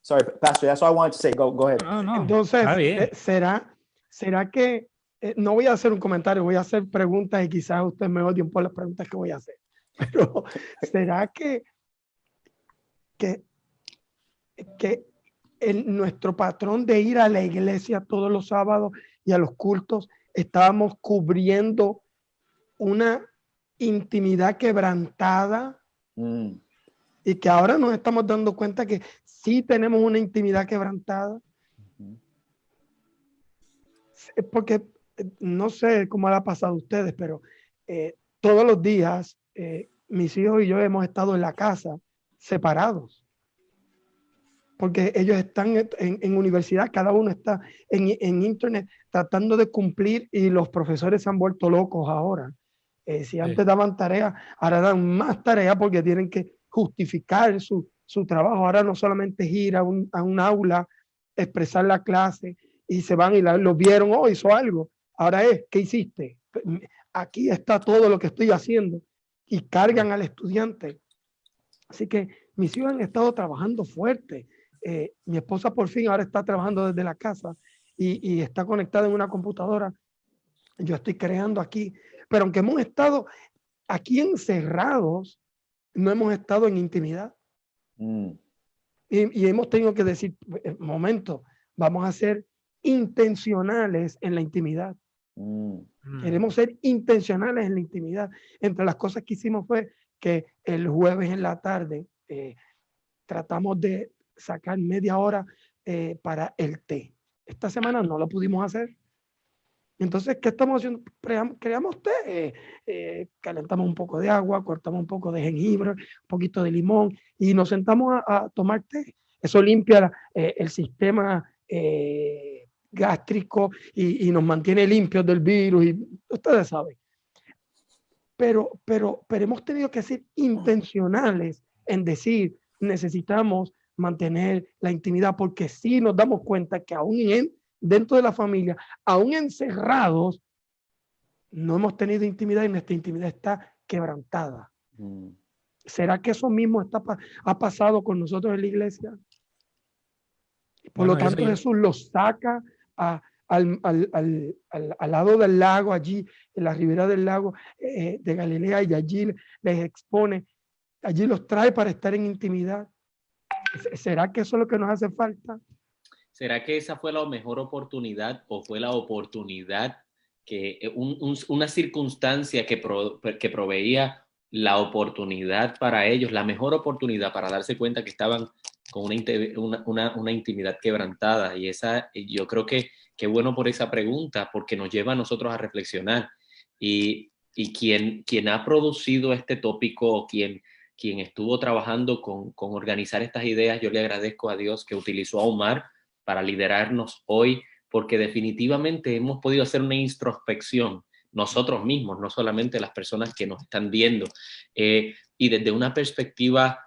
Sorry, Pastor, that's all I wanted to say. Go ahead. No. Entonces, ¿será que, no voy a hacer un comentario, voy a hacer preguntas y quizás ustedes me odien por las preguntas que voy a hacer, pero ¿será que nuestro patrón de ir a la iglesia todos los sábados y a los cultos, estábamos cubriendo una intimidad quebrantada y que ahora nos estamos dando cuenta que sí tenemos una intimidad quebrantada? Porque no sé cómo le ha pasado a ustedes, pero todos los días mis hijos y yo hemos estado en la casa separados. Porque ellos están en universidad, cada uno está en internet tratando de cumplir y los profesores se han vuelto locos ahora. Si antes daban tareas, ahora dan más tareas porque tienen que justificar su trabajo. Ahora no solamente es ir a un aula, expresar la clase y se van y lo vieron, hizo algo. Ahora ¿qué hiciste? Aquí está todo lo que estoy haciendo y cargan al estudiante. Así que mis hijos han estado trabajando fuerte. Mi esposa por fin ahora está trabajando desde la casa y está conectada en una computadora. Yo estoy creando aquí, pero aunque hemos estado aquí encerrados, no hemos estado en intimidad. Y hemos tenido que decir, momento, vamos a ser intencionales en la intimidad. Queremos ser intencionales en la intimidad. Entre las cosas que hicimos fue que el jueves en la tarde tratamos de sacar media hora para el té. Esta semana no lo pudimos hacer. Entonces, ¿qué estamos haciendo? Creamos té, calentamos un poco de agua, cortamos un poco de jengibre, un poquito de limón y nos sentamos a tomar té. Eso limpia el sistema gástrico y nos mantiene limpios del virus, y ustedes saben. Pero hemos tenido que ser intencionales en decir, necesitamos mantener la intimidad, porque sí nos damos cuenta que aún dentro de la familia, aún encerrados, no hemos tenido intimidad y nuestra intimidad está quebrantada. ¿Será que eso mismo ha pasado con nosotros en la iglesia? Por lo tanto, Jesús los saca al lado del lago, allí en la ribera del lago de Galilea, y allí les expone, allí los trae para estar en intimidad. ¿Será que eso es lo que nos hace falta? ¿Será que esa fue la mejor oportunidad, o fue la oportunidad que una circunstancia que proveía la oportunidad para ellos, la mejor oportunidad para darse cuenta que estaban con una intimidad quebrantada? Y yo creo que qué bueno por esa pregunta, porque nos lleva a nosotros a reflexionar. Y quien ha producido este tópico, quien estuvo trabajando con organizar estas ideas, yo le agradezco a Dios que utilizó a Omar para liderarnos hoy, porque definitivamente hemos podido hacer una introspección nosotros mismos, no solamente las personas que nos están viendo, y desde una perspectiva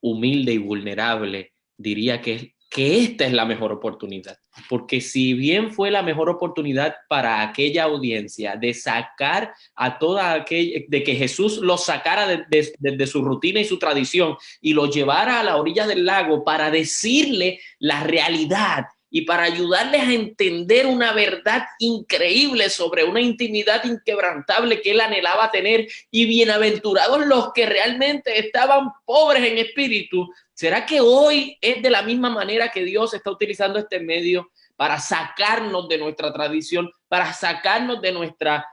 humilde y vulnerable, diría que esta es la mejor oportunidad, porque si bien fue la mejor oportunidad para aquella audiencia de sacar a toda aquella, de que Jesús los sacara de su rutina y su tradición y los llevara a la orilla del lago para decirle la realidad y para ayudarles a entender una verdad increíble sobre una intimidad inquebrantable que él anhelaba tener, y bienaventurados los que realmente estaban pobres en espíritu. ¿Será que hoy es de la misma manera que Dios está utilizando este medio para sacarnos de nuestra tradición, para sacarnos de nuestra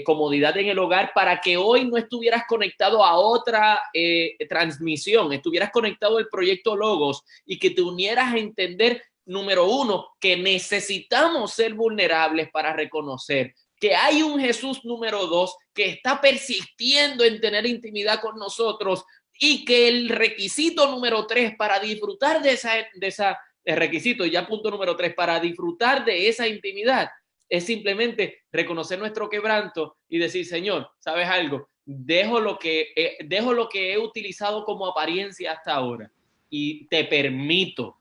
comodidad en el hogar, para que hoy no estuvieras conectado a otra transmisión, estuvieras conectado al proyecto Logos y que te unieras a entender, número uno, que necesitamos ser vulnerables para reconocer que hay un Jesús, número dos, que está persistiendo en tener intimidad con nosotros, y que el requisito número tres para disfrutar de esa requisito, ya punto número tres, para disfrutar de esa intimidad, es simplemente reconocer nuestro quebranto y decir, Señor, ¿sabes algo? Dejo lo que he utilizado como apariencia hasta ahora y te permito.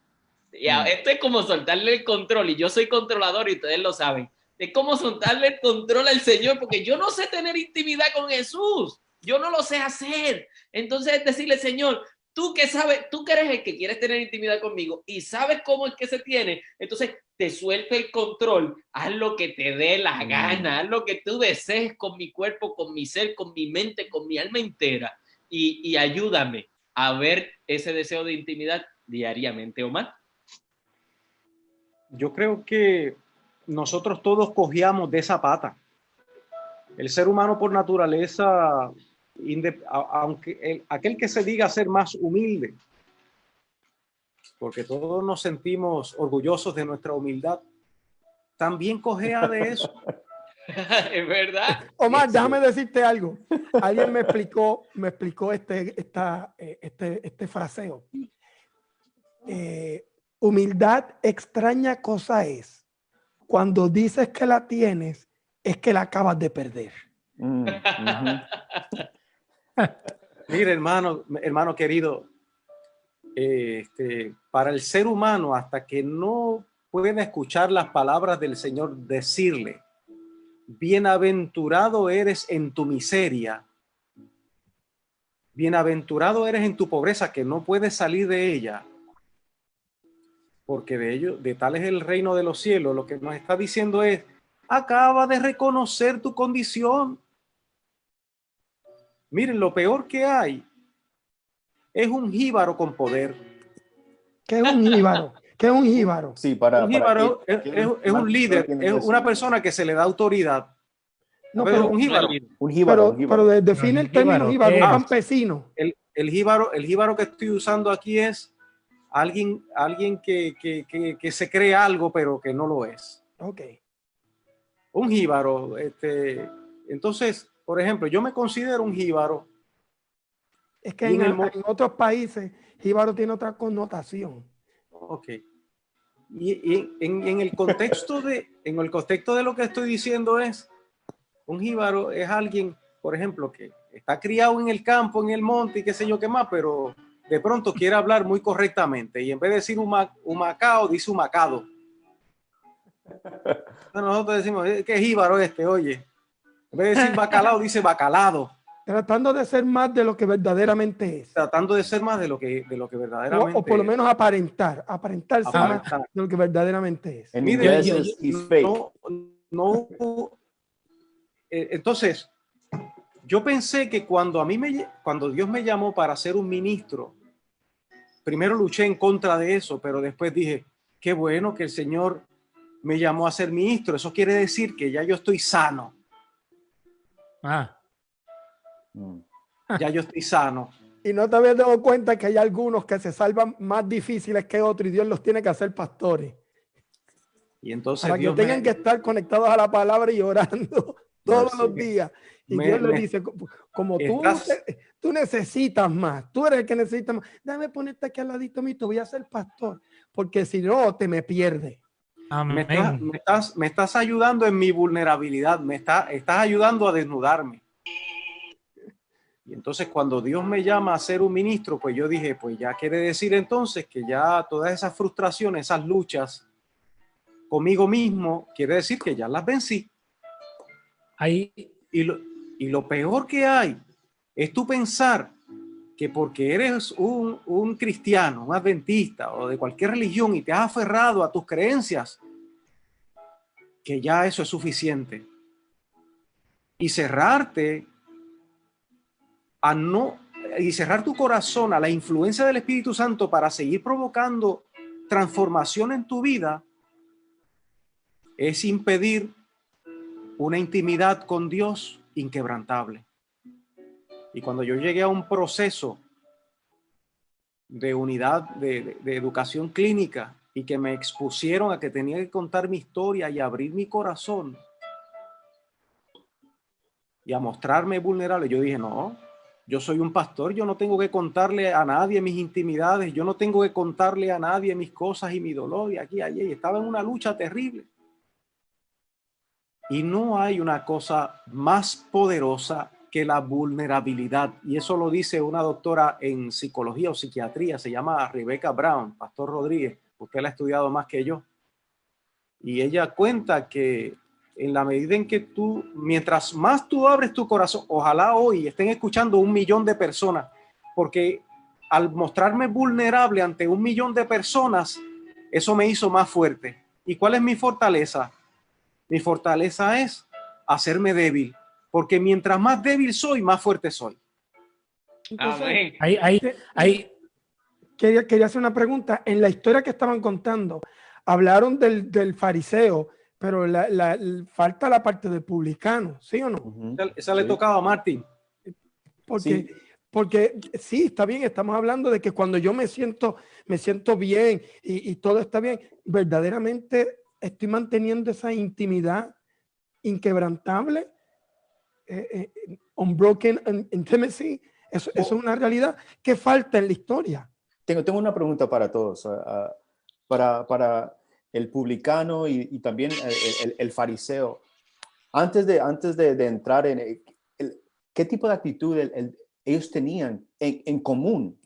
Esto es como soltarle el control, y yo soy controlador y ustedes lo saben. Es como soltarle el control al Señor, porque yo no sé tener intimidad con Jesús. Yo no lo sé hacer. Entonces decirle, Señor, tú que sabes, tú que eres el que quieres tener intimidad conmigo y sabes cómo es que se tiene, entonces te suelto el control, haz lo que te dé la gana, haz lo que tú desees con mi cuerpo, con mi ser, con mi mente, con mi alma entera, y ayúdame a ver ese deseo de intimidad diariamente, Omar. Yo creo que nosotros todos cogíamos de esa pata. El ser humano por naturaleza, aunque aquel que se diga ser más humilde, porque todos nos sentimos orgullosos de nuestra humildad, también cojea de eso. Es verdad. Omar, déjame decirte algo. Alguien me explicó este fraseo. Humildad, extraña cosa es. Cuando dices que la tienes, es que la acabas de perder. Mire, hermano querido, para el ser humano, hasta que no pueda escuchar las palabras del Señor decirle, bienaventurado eres en tu miseria, bienaventurado eres en tu pobreza, que no puedes salir de ella, porque de tal es el reino de los cielos. Lo que nos está diciendo es, acaba de reconocer tu condición. Miren, lo peor que hay es un jíbaro con poder. ¿Qué es un jíbaro? ¿Qué es un jíbaro? Sí, un jíbaro es un líder, es una persona que se le da autoridad. No, pero un jíbaro. Pero define el término jíbaro, un campesino. El jíbaro que estoy usando aquí es alguien que se cree algo, pero que no lo es. Ok. Un jíbaro, entonces, por ejemplo, yo me considero un jíbaro. Es que en otros países, jíbaro tiene otra connotación. Ok. Y en el contexto de lo que estoy diciendo es, un jíbaro es alguien, por ejemplo, que está criado en el campo, en el monte y qué sé yo qué más, pero de pronto quiere hablar muy correctamente y en vez de decir humacao, dice humacado. Nosotros decimos, ¿qué jíbaro este? Oye, en vez de decir bacalao, dice bacalado. Tratando de ser más de lo que verdaderamente es. Tratando de ser más de lo que verdaderamente o por lo menos aparentar ser más Aparentar. de lo que verdaderamente es. En Mire, inglés he's fake. Entonces, yo pensé que cuando Dios me llamó para ser un ministro, primero luché en contra de eso, pero después dije, qué bueno que el Señor me llamó a ser ministro. Eso quiere decir que ya yo estoy sano. Ya yo estoy sano. Y no te habías dado cuenta que hay algunos que se salvan más difíciles que otros y Dios los tiene que hacer pastores. Y entonces para que tengan que estar conectados a la palabra y orando todos los días. Y Dios les dice, como tú necesitas más, tú eres el que necesita más, déjame ponerte aquí al ladito mío, te voy a ser pastor, porque si no, te me pierdes. Me estás ayudando en mi vulnerabilidad, estás ayudando a desnudarme. Y entonces cuando Dios me llama a ser un ministro, pues yo dije, pues ya quiere decir entonces que ya todas esas frustraciones, esas luchas conmigo mismo, quiere decir que ya las vencí. Y lo peor que hay es tú pensar que porque eres un cristiano, un adventista o de cualquier religión y te has aferrado a tus creencias, que ya eso es suficiente. Y cerrar tu corazón a la influencia del Espíritu Santo para seguir provocando transformación en tu vida es impedir una intimidad con Dios inquebrantable. Y cuando yo llegué a un proceso de unidad de educación clínica y que me expusieron a que tenía que contar mi historia y abrir mi corazón y a mostrarme vulnerable, yo dije, no, yo soy un pastor, yo no tengo que contarle a nadie mis intimidades, yo no tengo que contarle a nadie mis cosas y mi dolor y aquí, allí. Estaba en una lucha terrible. Y no hay una cosa más poderosa que la vulnerabilidad. Y eso lo dice una doctora en psicología o psiquiatría, se llama Rebecca Brown, Pastor Rodríguez. Usted la ha estudiado más que yo. Y ella cuenta que en la medida en que mientras más tú abres tu corazón, ojalá hoy estén escuchando 1 millón de personas, porque al mostrarme vulnerable ante 1 millón de personas, eso me hizo más fuerte. ¿Y cuál es mi fortaleza? Mi fortaleza es hacerme débil, porque mientras más débil soy, más fuerte soy. Entonces, quería hacer una pregunta. En la historia que estaban contando, hablaron del fariseo, pero falta la parte del publicano, ¿sí o no? Esa le tocaba a Martín. Porque sí, está bien, estamos hablando de que cuando yo me siento bien y todo está bien, verdaderamente estoy manteniendo esa intimidad inquebrantable, unbroken intimacy. Eso es una realidad que falta en la historia. Tengo una pregunta para todos, para el publicano y también el fariseo. Antes de entrar en qué tipo de actitud ellos tenían en común.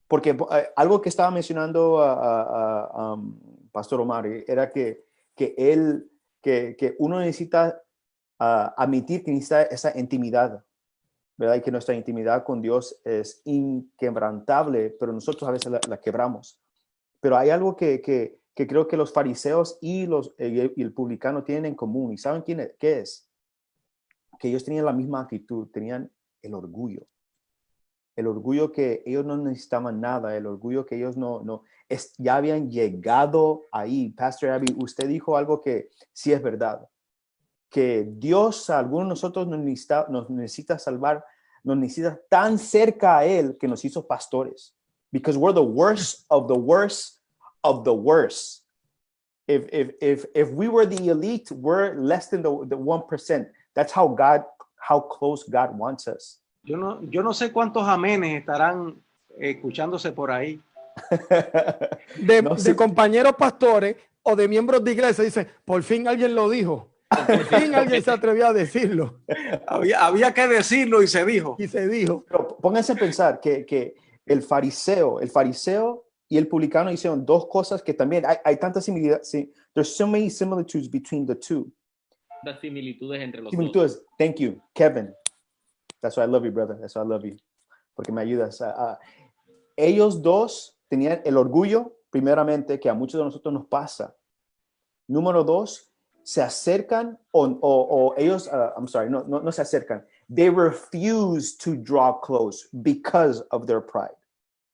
Porque algo que estaba mencionando Pastor Omar era que uno necesita admitir que necesita esa intimidad, ¿verdad? Y que nuestra intimidad con Dios es inquebrantable, pero nosotros a veces la quebramos. Pero hay algo que creo que los fariseos y el publicano tienen en común. ¿Y saben qué es? Que ellos tenían la misma actitud, tenían el orgullo. El orgullo que ellos no necesitaban nada, el orgullo que ellos ya habían llegado ahí. Pastor Abby, usted dijo algo que sí es verdad, que Dios a algunos de nosotros nos necesita salvar, nos necesita tan cerca a Él que nos hizo pastores. Because we're the worst of the worst of the worst. If we were the elite, we're less than the 1%. That's how close God wants us. Yo no sé cuántos amenes estarán escuchándose por ahí, de compañeros pastores o de miembros de iglesia, dice, por fin alguien lo dijo. Por fin alguien se atrevió a decirlo. Había que decirlo y se dijo. Y se dijo. Pero pónganse a pensar que el fariseo y el publicano hicieron dos cosas que también hay tanta similitudes. Sí, there's so many similitudes between the two. Las similitudes entre los dos. Similitudes. Thank you, Kevin. That's why I love you, brother. That's why I love you. Porque me ayudas. Ellos dos tenían el orgullo, primeramente, que a muchos de nosotros nos pasa. Número dos, se acercan o ellos, I'm sorry, no se acercan. They refuse to draw close because of their pride.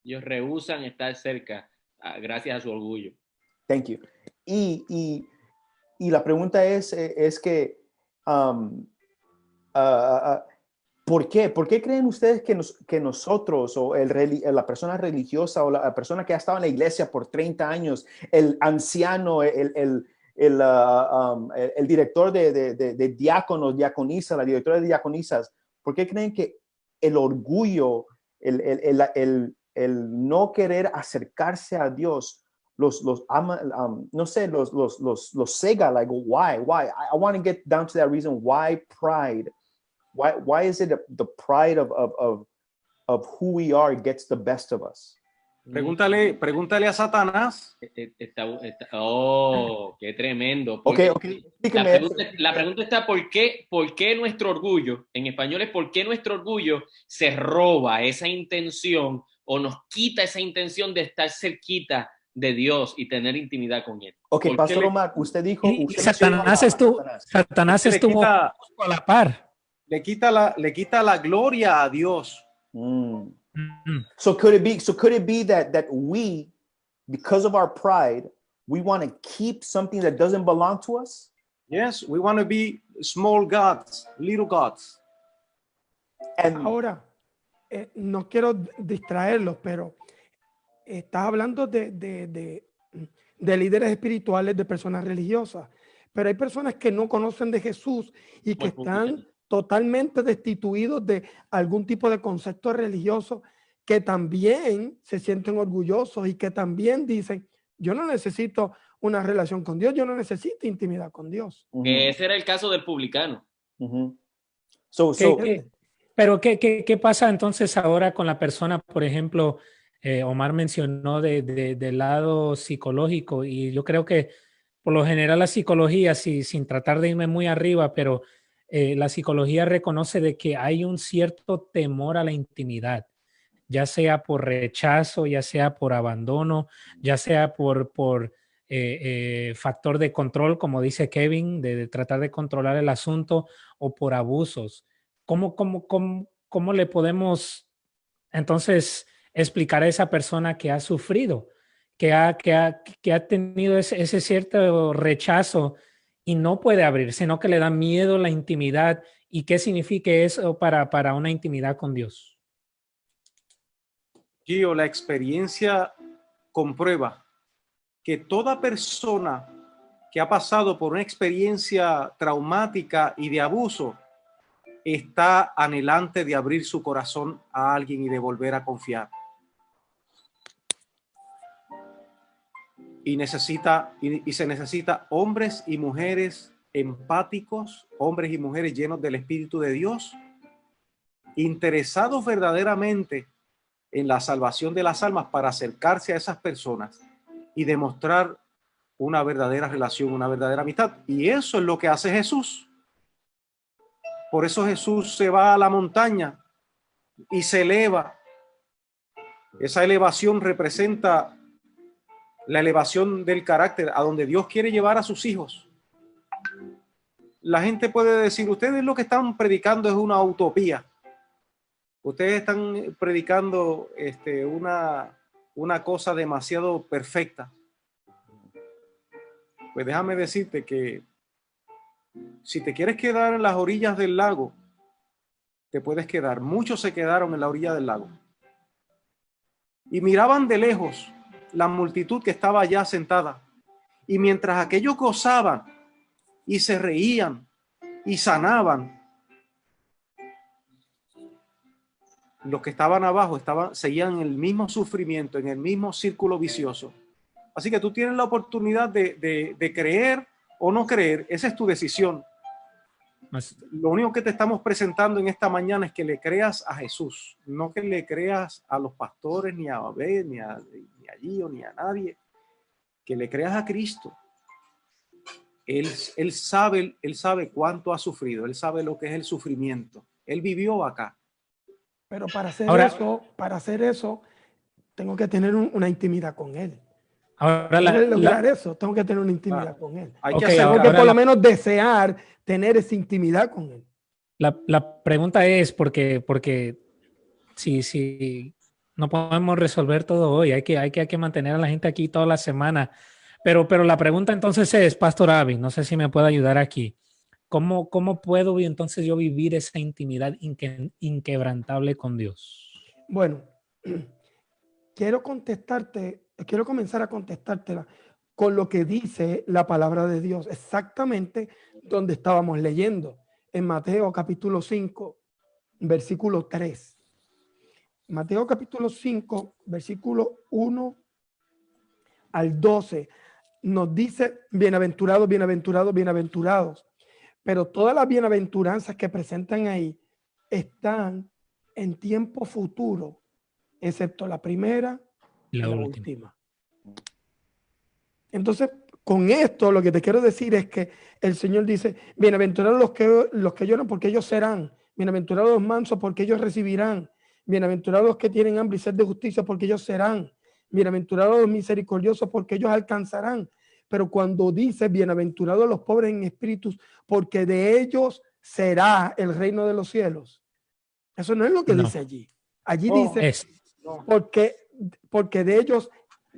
Ellos rehúsan estar cerca gracias a su orgullo. Thank you. Y la pregunta es que, ¿por qué? ¿Por qué creen ustedes que nosotros o la persona religiosa o la persona que ha estado en la iglesia por 30 años, el anciano, el director de diáconos, diaconisas, la directora de diaconisas, ¿por qué creen que el orgullo, el no querer acercarse a Dios los cega? Like, why? I want to get down to that reason. Why pride? Why is it the pride of who we are gets the best of us? Pregúntale a Satanás. Oh, qué tremendo. Okay. La pregunta está ¿por qué nuestro orgullo, en español es por qué nuestro orgullo se roba esa intención o nos quita esa intención de estar cerquita de Dios y tener intimidad con Él. Ok, Pastor Omar, usted dijo... Satanás estuvo a la par. Le quita la gloria a Dios. So could it be that we, because of our pride, we want to keep something that doesn't belong to us? Yes, we want to be small gods, little gods. And ahora, no quiero distraerlos, pero estás hablando de líderes espirituales, de personas religiosas, pero hay personas que no conocen de Jesús y que están totalmente destituidos de algún tipo de concepto religioso, que también se sienten orgullosos y que también dicen, yo no necesito una relación con Dios, yo no necesito intimidad con Dios. Que ese era el caso del publicano. Pero ¿qué pasa entonces ahora con la persona, por ejemplo, Omar mencionó del lado psicológico, y yo creo que por lo general la psicología, sin tratar de irme muy arriba, pero la psicología reconoce de que hay un cierto temor a la intimidad, ya sea por rechazo, ya sea por abandono, ya sea por factor de control, como dice Kevin, de tratar de controlar el asunto, o por abusos. ¿Cómo le podemos entonces explicar a esa persona que ha sufrido, que ha tenido ese cierto rechazo y no puede abrir, sino que le da miedo la intimidad? ¿Y qué significa eso para una intimidad con Dios? Gio, la experiencia comprueba que toda persona que ha pasado por una experiencia traumática y de abuso está anhelante de abrir su corazón a alguien y de volver a confiar. Y se necesita hombres y mujeres empáticos, hombres y mujeres llenos del Espíritu de Dios, interesados verdaderamente en la salvación de las almas, para acercarse a esas personas y demostrar una verdadera relación, una verdadera amistad. Y eso es lo que hace Jesús. Por eso Jesús se va a la montaña y se eleva. Esa elevación representa la elevación del carácter, a donde Dios quiere llevar a sus hijos. La gente puede decir, ustedes lo que están predicando es una utopía. Ustedes están predicando una cosa demasiado perfecta. Pues déjame decirte que si te quieres quedar en las orillas del lago, te puedes quedar. Muchos se quedaron en la orilla del lago y miraban de lejos la multitud que estaba allá sentada. Y mientras aquellos gozaban y se reían y sanaban, los que estaban abajo seguían en el mismo sufrimiento, en el mismo círculo vicioso. Así que tú tienes la oportunidad de creer o no creer, esa es tu decisión. Lo único que te estamos presentando en esta mañana es que le creas a Jesús, no que le creas a los pastores, ni a Babel, ni a Gio, ni a nadie, que le creas a Cristo. Él sabe cuánto ha sufrido, él sabe lo que es el sufrimiento, él vivió acá. Pero para hacer eso, tengo que tener una intimidad con él. Ahora para lograr eso, tengo que tener una intimidad con él. Hay que tengo que por lo menos desear tener esa intimidad con él. La pregunta es porque si no podemos resolver todo hoy, hay que mantener a la gente aquí toda la semana. Pero la pregunta entonces es, Pastor Avi, no sé si me puede ayudar aquí. ¿Cómo puedo entonces yo vivir esa intimidad inquebrantable con Dios? Bueno, quiero comenzar a contestártela con lo que dice la palabra de Dios, exactamente donde estábamos leyendo, en Mateo capítulo 5, versículo 3. Mateo capítulo 5, versículo 1 al 12, nos dice, bienaventurados, bienaventurados, bienaventurados. Pero todas las bienaventuranzas que presentan ahí están en tiempo futuro, excepto la primera y la última. Entonces, con esto lo que te quiero decir es que el Señor dice, bienaventurados los que lloran porque ellos serán, bienaventurados los mansos porque ellos recibirán, bienaventurados los que tienen hambre y sed de justicia porque ellos serán, bienaventurados los misericordiosos porque ellos alcanzarán. Pero cuando dice bienaventurados los pobres en espíritus porque de ellos será el reino de los cielos, eso no es lo que dice allí. Allí dice porque de ellos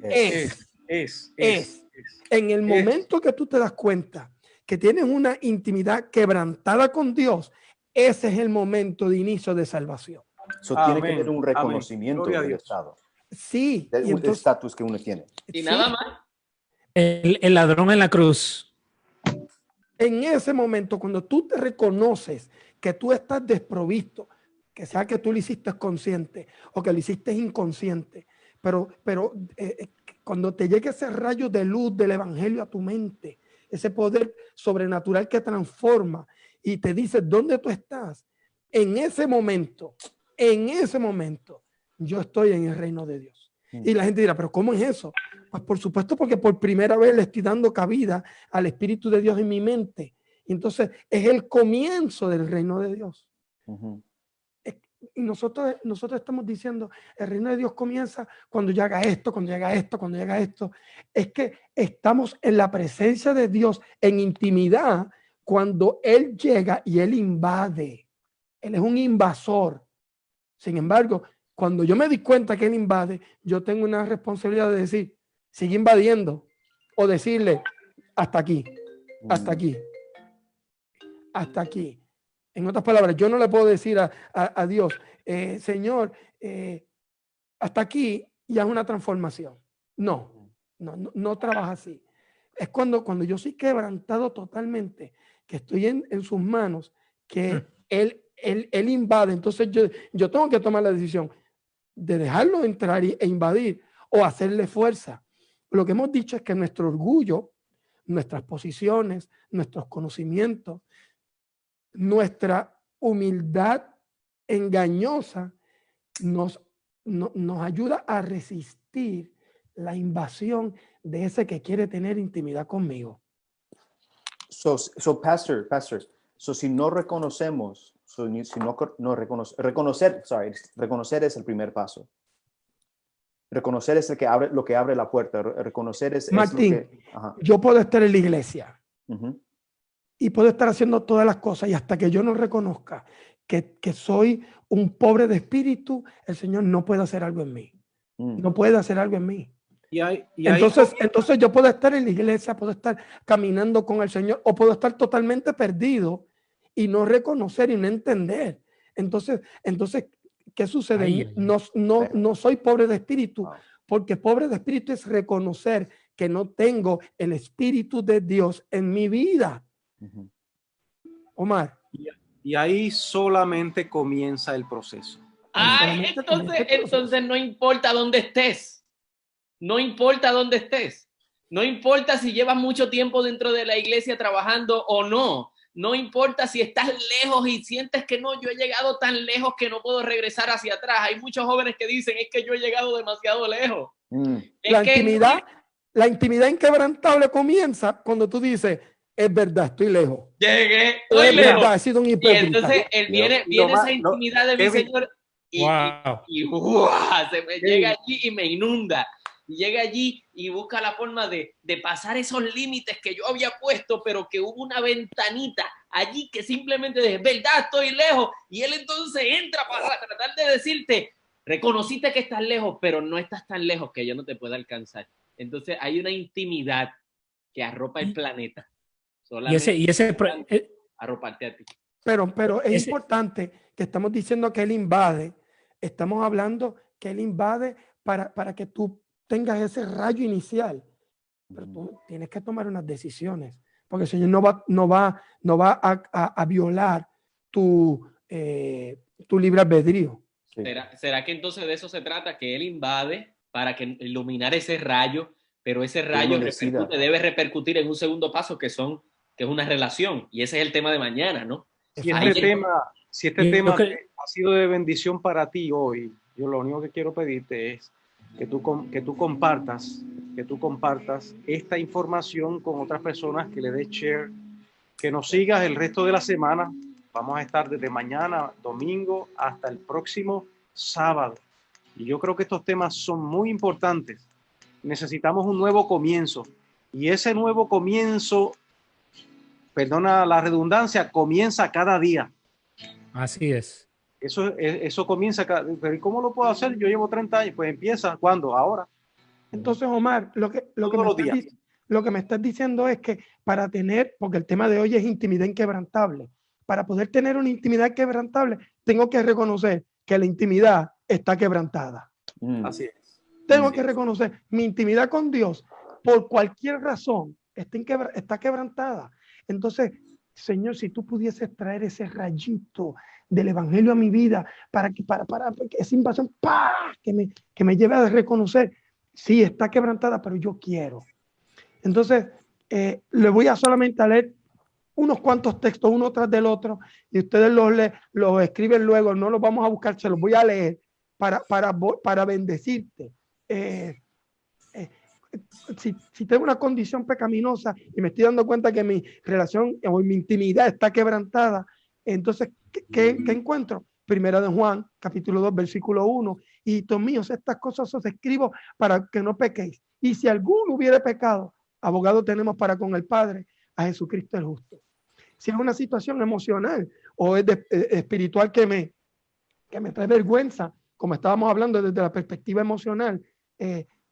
es. En el momento que tú te das cuenta que tienes una intimidad quebrantada con Dios, ese es el momento de inicio de salvación. Tiene que haber un reconocimiento del estado. Sí. El estatus que uno tiene. Y nada más. El ladrón en la cruz. En ese momento, cuando tú te reconoces que tú estás desprovisto, que sea que tú lo hiciste consciente o que lo hiciste inconsciente, pero cuando te llegue ese rayo de luz del evangelio a tu mente, ese poder sobrenatural que transforma y te dice dónde tú estás, en ese momento, yo estoy en el reino de Dios. Y la gente dirá, pero ¿cómo es eso? Pues por supuesto, porque por primera vez le estoy dando cabida al Espíritu de Dios en mi mente. Y entonces es el comienzo del reino de Dios. Y nosotros estamos diciendo, el reino de Dios comienza cuando yo haga esto, cuando yo haga esto, cuando yo haga esto. Es que estamos en la presencia de Dios, en intimidad, cuando Él llega y Él invade. Él es un invasor. Sin embargo, cuando yo me di cuenta que Él invade, yo tengo una responsabilidad de decir, sigue invadiendo, o decirle, hasta aquí, hasta aquí, hasta aquí. En otras palabras, yo no le puedo decir a Dios, Señor, hasta aquí ya es una transformación. No trabaja así. Es cuando yo soy quebrantado totalmente, que estoy en sus manos, que Él invade. Entonces yo tengo que tomar la decisión de dejarlo entrar e invadir o hacerle fuerza. Lo que hemos dicho es que nuestro orgullo, nuestras posiciones, nuestros conocimientos, nuestra humildad engañosa nos ayuda a resistir la invasión de ese que quiere tener intimidad conmigo. Pastor, si no reconocemos, reconocer es el primer paso. Reconocer es lo que abre la puerta. Reconocer es Martín, lo que, yo puedo estar en la iglesia y puedo estar haciendo todas las cosas y hasta que yo no reconozca que soy un pobre de espíritu, el Señor no puede hacer algo en mí. No puede hacer algo en mí. Entonces yo puedo estar en la iglesia, puedo estar caminando con el Señor o puedo estar totalmente perdido y no reconocer y no entender. Entonces ¿qué sucede? No soy pobre de espíritu, porque pobre de espíritu es reconocer que no tengo el Espíritu de Dios en mi vida. Omar. Y ahí solamente comienza el proceso. Ay, entonces no importa dónde estés. No importa dónde estés. No importa si llevas mucho tiempo dentro de la iglesia trabajando o no. No importa si estás lejos y sientes que no, yo he llegado tan lejos que no puedo regresar hacia atrás. Hay muchos jóvenes que dicen, es que yo he llegado demasiado lejos. La intimidad inquebrantable comienza cuando tú dices, es verdad, estoy lejos. Llegué, estoy lejos. Verdad, he sido un hipócrita. Y entonces viene esa intimidad de mi Señor y se me llega allí y me inunda. Y llega allí y busca la forma de pasar esos límites que yo había puesto, pero que hubo una ventanita allí que simplemente de verdad estoy lejos. Y él entonces entra para tratar de decirte, reconociste que estás lejos, pero no estás tan lejos que yo no te pueda alcanzar. Entonces hay una intimidad que arropa el planeta. Solamente arroparte a ti. Pero es importante que estamos diciendo que él invade. Estamos hablando que él invade para que tú tengas ese rayo inicial. Pero tú tienes que tomar unas decisiones. Porque el Señor no va a violar tu libre albedrío. Sí. ¿Será que entonces de eso se trata? Que él invade para que iluminar ese rayo, pero ese rayo debe repercutir en un segundo paso que es una relación, y ese es el tema de mañana, ¿no? Si este tema ha sido de bendición para ti hoy, yo lo único que quiero pedirte es que tú compartas esta información con otras personas, que le des share, que nos sigas el resto de la semana. Vamos a estar desde mañana, domingo, hasta el próximo sábado. Y yo creo que estos temas son muy importantes. Necesitamos un nuevo comienzo. Y ese nuevo comienzo, perdona la redundancia, comienza cada día. Así es. Eso comienza cada día. Pero ¿cómo lo puedo hacer? Yo llevo 30 años. Pues empieza, ¿cuándo? Ahora. Entonces, Omar, lo que me estás diciendo es que para tener, porque el tema de hoy es intimidad inquebrantable, para poder tener una intimidad quebrantable, tengo que reconocer que la intimidad está quebrantada. Así es. Tengo que reconocer mi intimidad con Dios, por cualquier razón, está quebrantada. Entonces, Señor, si tú pudieses traer ese rayito del evangelio a mi vida para que esa invasión que me lleve a reconocer, sí, está quebrantada, pero yo quiero. Entonces, le voy a solamente leer unos cuantos textos, uno tras del otro, y ustedes los escriben luego, no los vamos a buscar, se los voy a leer para bendecirte. Si tengo una condición pecaminosa y me estoy dando cuenta que mi relación o mi intimidad está quebrantada, entonces, ¿qué encuentro? Primera de Juan, capítulo 2, versículo 1. Hijitos míos, estas cosas os escribo para que no pequéis. Y si alguno hubiere pecado, abogado tenemos para con el Padre, a Jesucristo el justo. Si es una situación emocional o es espiritual que me trae vergüenza, como estábamos hablando desde la perspectiva emocional,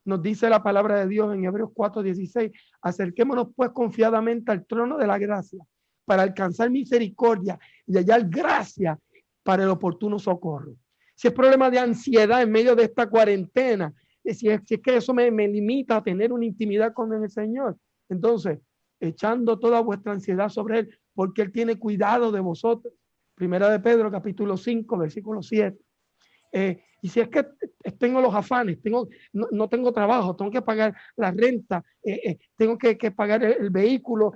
nos dice la palabra de Dios en Hebreos 4:16, acerquémonos pues confiadamente al trono de la gracia para alcanzar misericordia y hallar gracia para el oportuno socorro. Si es problema de ansiedad en medio de esta cuarentena, si es que eso me limita a tener una intimidad con el Señor, entonces, echando toda vuestra ansiedad sobre Él, porque Él tiene cuidado de vosotros. Primera de Pedro, capítulo 5, versículo 7. Y si es que tengo los afanes, no tengo trabajo, tengo que pagar la renta, tengo que pagar el vehículo,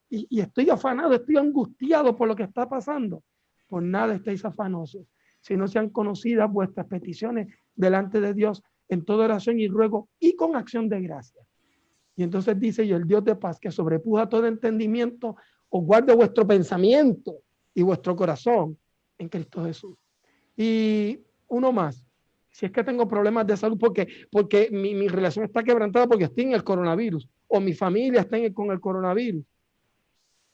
y estoy afanado, estoy angustiado por lo que está pasando, por nada estéis afanosos, si no sean conocidas vuestras peticiones delante de Dios en toda oración y ruego y con acción de gracia. Y entonces dice, y el Dios de paz, que sobrepuja todo entendimiento, os guarde vuestro pensamiento y vuestro corazón en Cristo Jesús. Y uno más, si es que tengo problemas de salud porque mi relación está quebrantada porque estoy en el coronavirus, o mi familia está con el coronavirus.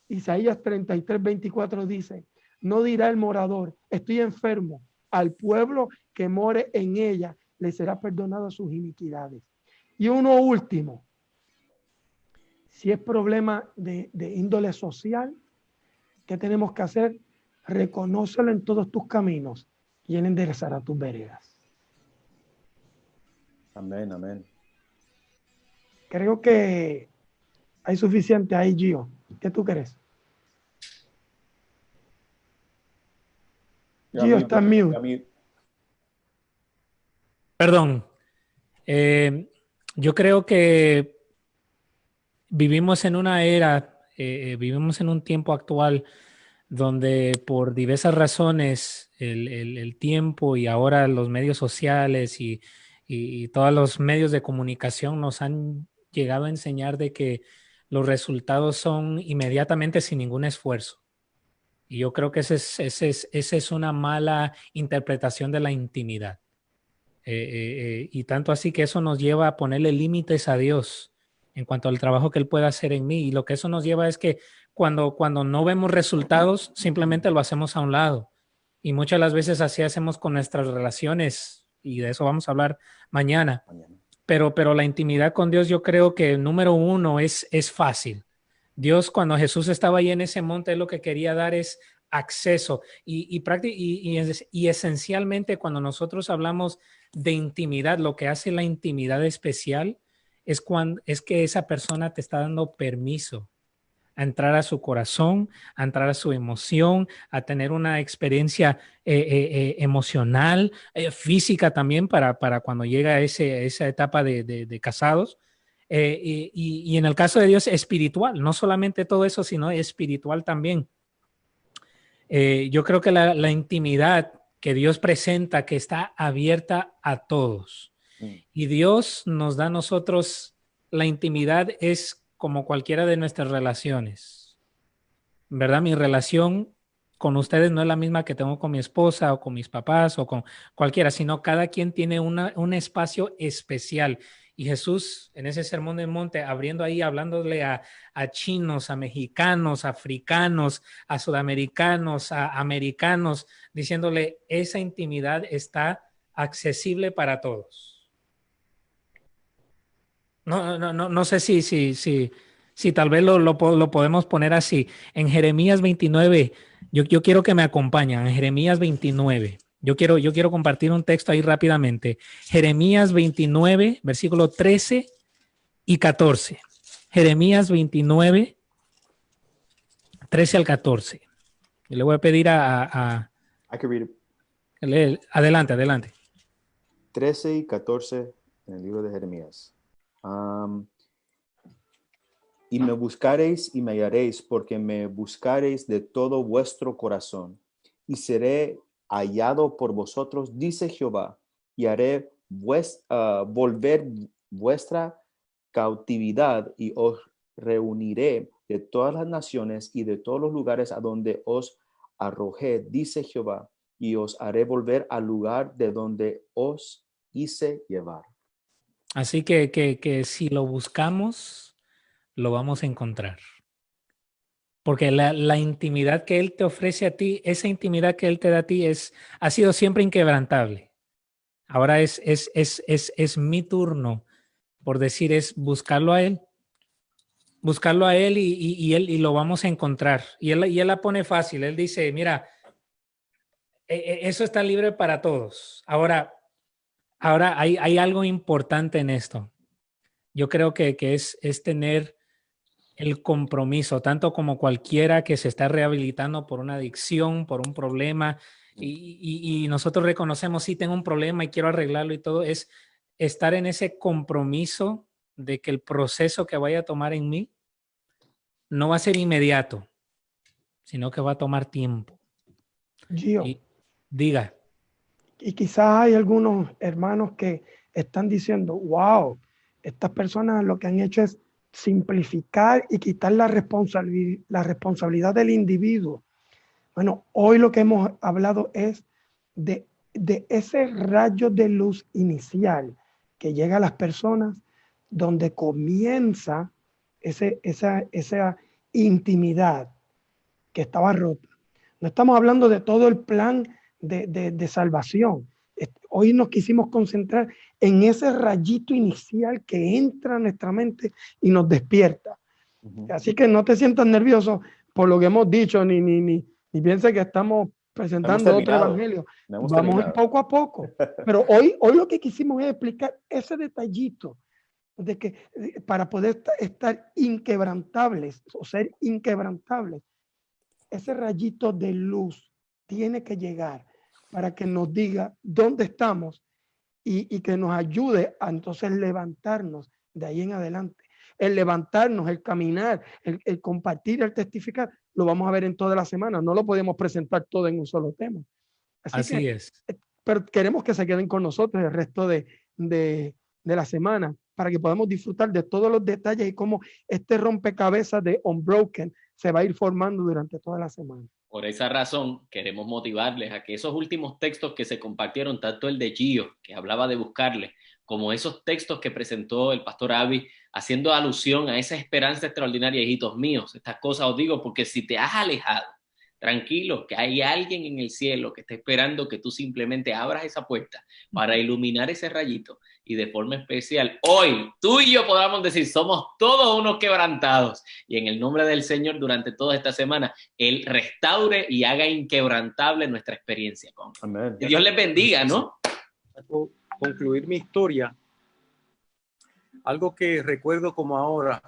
Isaías 33:24 dice, no dirá el morador, estoy enfermo, al pueblo que more en ella le será perdonado sus iniquidades. Y uno último, si es problema de índole social, ¿qué tenemos que hacer? Reconócelo en todos tus caminos y Él enderezará tus veredas. Amén, amén. Creo que hay suficiente ahí, Gio. ¿Qué tú crees? Gio está en mute. Perdón. Yo creo que vivimos en una era, vivimos en un tiempo actual donde por diversas razones el tiempo y ahora los medios sociales y todos los medios de comunicación nos han llegado a enseñar de que los resultados son inmediatamente sin ningún esfuerzo. Y yo creo que esa es una mala interpretación de la intimidad. Y tanto así que eso nos lleva a ponerle límites a Dios en cuanto al trabajo que Él puede hacer en mí. Y lo que eso nos lleva es que cuando no vemos resultados, simplemente lo hacemos a un lado. Y muchas de las veces así hacemos con nuestras relaciones, y de eso vamos a hablar mañana. Pero la intimidad con Dios, yo creo que número uno es fácil. Dios, cuando Jesús estaba ahí en ese monte, lo que quería dar es acceso. Y esencialmente, cuando nosotros hablamos de intimidad, lo que hace la intimidad especial es que esa persona te está dando permiso a entrar a su corazón, a entrar a su emoción, a tener una experiencia emocional, física también para cuando llega a esa etapa de casados. Y en el caso de Dios, espiritual, no solamente todo eso, sino espiritual también. Yo creo que la intimidad que Dios presenta, que está abierta a todos. Y Dios nos da a nosotros, la intimidad es como cualquiera de nuestras relaciones. ¿Verdad? Mi relación con ustedes no es la misma que tengo con mi esposa o con mis papás o con cualquiera, sino cada quien tiene un espacio especial. Y Jesús, en ese sermón del monte, abriendo ahí, hablándole a chinos, a mexicanos, a africanos, a sudamericanos, a americanos, diciéndole, esa intimidad está accesible para todos. No sé si tal vez lo podemos poner así. En Jeremías 29, yo quiero que me acompañen. En Jeremías 29. Yo quiero compartir un texto ahí rápidamente. Jeremías 29, versículo 13 y 14. Jeremías 29, 13 al 14. Y le voy a pedir I can read it. Adelante. 13 y 14 en el libro de Jeremías. Y me buscaréis y me hallaréis, porque me buscaréis de todo vuestro corazón, y seré hallado por vosotros, dice Jehová, y haré volver vuestra cautividad, y os reuniré de todas las naciones y de todos los lugares a donde os arrojé, dice Jehová, y os haré volver al lugar de donde os hice llevar. Así que si lo buscamos, lo vamos a encontrar. Porque la intimidad que Él te ofrece a ti, esa intimidad que Él te da a ti ha sido siempre inquebrantable. Ahora es mi turno, por decir, es buscarlo a Él. Buscarlo a Él y lo vamos a encontrar. Y él la pone fácil. Él dice, mira, eso está libre para todos. Ahora hay algo importante en esto. Yo creo que es tener el compromiso, tanto como cualquiera que se está rehabilitando por una adicción, por un problema, y nosotros reconocemos, sí, tengo un problema y quiero arreglarlo y todo, es estar en ese compromiso de que el proceso que vaya a tomar en mí no va a ser inmediato, sino que va a tomar tiempo. Gio, Y diga. y quizás hay algunos hermanos que están diciendo, wow, estas personas lo que han hecho es simplificar y quitar la responsabilidad del individuo. Bueno, hoy lo que hemos hablado es de ese rayo de luz inicial que llega a las personas, donde comienza esa intimidad que estaba rota. No estamos hablando de todo el plan de salvación. Hoy nos quisimos concentrar en ese rayito inicial que entra en nuestra mente y nos despierta. Así que no te sientas nervioso por lo que hemos dicho, ni pienses que estamos presentando otro evangelio. Vamos poco a poco. Pero hoy lo que quisimos es explicar ese detallito de que para poder estar inquebrantables o ser inquebrantables, ese rayito de luz tiene que llegar para que nos diga dónde estamos y que nos ayude a entonces levantarnos de ahí en adelante. El levantarnos, el caminar, el compartir, el testificar, lo vamos a ver en toda la semana. No lo podemos presentar todo en un solo tema. Así es. Pero queremos que se queden con nosotros el resto de la semana para que podamos disfrutar de todos los detalles y cómo este rompecabezas de Unbroken se va a ir formando durante toda la semana. Por esa razón, queremos motivarles a que esos últimos textos que se compartieron, tanto el de Gio, que hablaba de buscarle, como esos textos que presentó el pastor Avi, haciendo alusión a esa esperanza extraordinaria, hijitos míos. Estas cosas os digo porque si te has alejado, tranquilo, que hay alguien en el cielo que está esperando que tú simplemente abras esa puerta para iluminar ese rayito y de forma especial hoy tú y yo podamos decir somos todos unos quebrantados y en el nombre del Señor durante toda esta semana Él restaure y haga inquebrantable nuestra experiencia con Él. Amén. Que Dios les bendiga, ¿no? Concluir mi historia, algo que recuerdo como ahora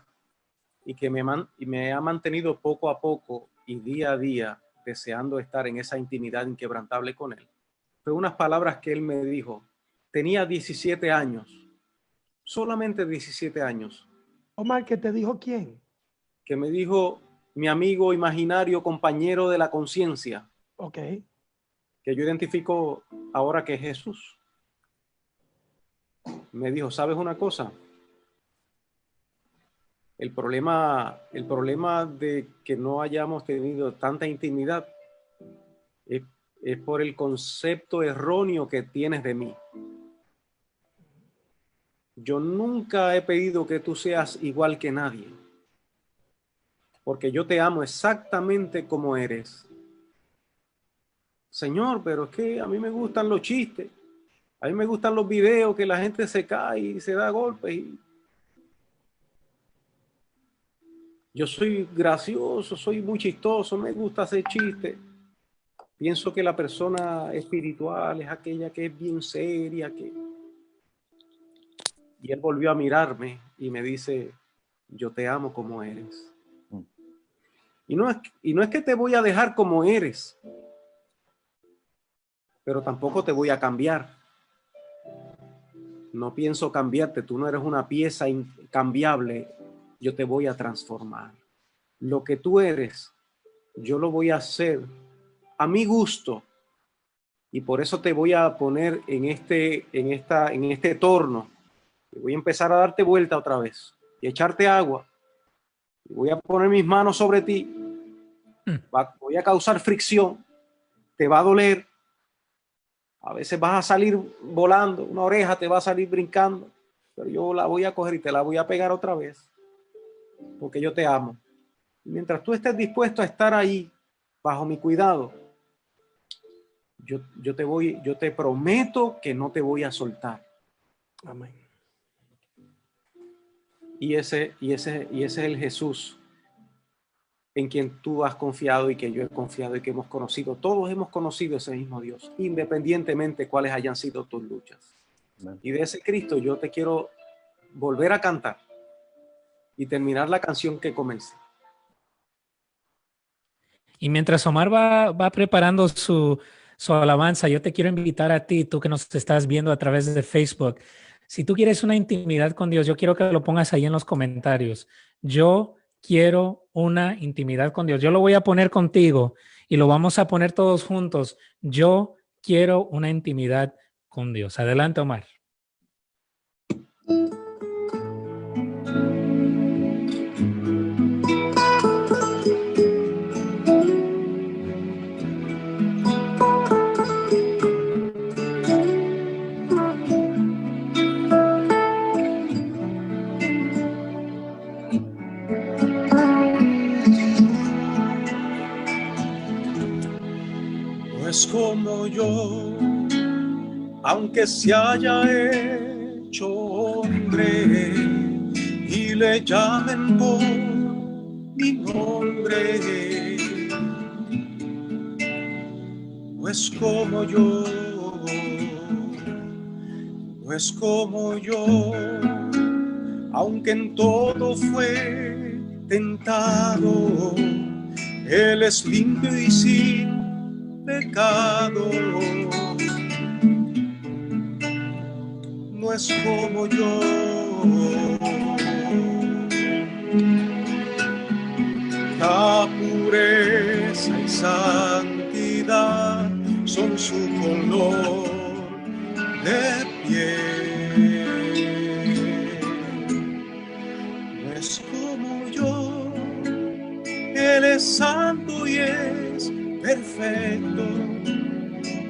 y que me ha mantenido poco a poco y día a día deseando estar en esa intimidad inquebrantable con Él. Fue unas palabras que Él me dijo. Tenía 17 años, solamente 17 años. Omar, ¿qué te dijo quién? Que me dijo mi amigo imaginario, compañero de la conciencia. Ok. Que yo identifico ahora que es Jesús. Me dijo, ¿sabes una cosa? El problema de que no hayamos tenido tanta intimidad es por el concepto erróneo que tienes de mí. Yo nunca he pedido que tú seas igual que nadie, porque yo te amo exactamente como eres. Señor, pero es que a mí me gustan los chistes, a mí me gustan los videos que la gente se cae y se da golpes y yo soy gracioso, soy muy chistoso, me gusta hacer chistes. Pienso que la persona espiritual es aquella que es bien seria. Y él volvió a mirarme y me dice, yo te amo como eres. Y no es que te voy a dejar como eres, pero tampoco te voy a cambiar. No pienso cambiarte, tú no eres una pieza incambiable. Yo te voy a transformar. Lo que tú eres, yo lo voy a hacer a mi gusto. Y por eso te voy a poner en este torno. Y voy a empezar a darte vuelta otra vez. Y echarte agua. Y voy a poner mis manos sobre ti. Voy a causar fricción. Te va a doler. A veces vas a salir volando. Una oreja te va a salir brincando. Pero yo la voy a coger y te la voy a pegar otra vez. Porque yo te amo. Y mientras tú estés dispuesto a estar ahí, bajo mi cuidado, yo te prometo que no te voy a soltar. Amén. Y ese es el Jesús en quien tú has confiado y que yo he confiado y que hemos conocido. Todos hemos conocido ese mismo Dios, independientemente de cuáles hayan sido tus luchas. Amén. Y de ese Cristo yo te quiero volver a cantar y terminar la canción que comencé. Y mientras Omar va preparando su alabanza, yo te quiero invitar a ti, tú que nos estás viendo a través de Facebook. Si tú quieres una intimidad con Dios, yo quiero que lo pongas ahí en los comentarios. Yo quiero una intimidad con Dios. Yo lo voy a poner contigo y lo vamos a poner todos juntos. Yo quiero una intimidad con Dios. Adelante, Omar. Como yo, aunque se haya hecho hombre y le llamen por mi nombre, pues como yo, aunque en todo fue tentado, Él es limpio y sin pecado. es como yo. La pureza y santidad son su color de piel. No es como yo, Él es santo y es perfecto,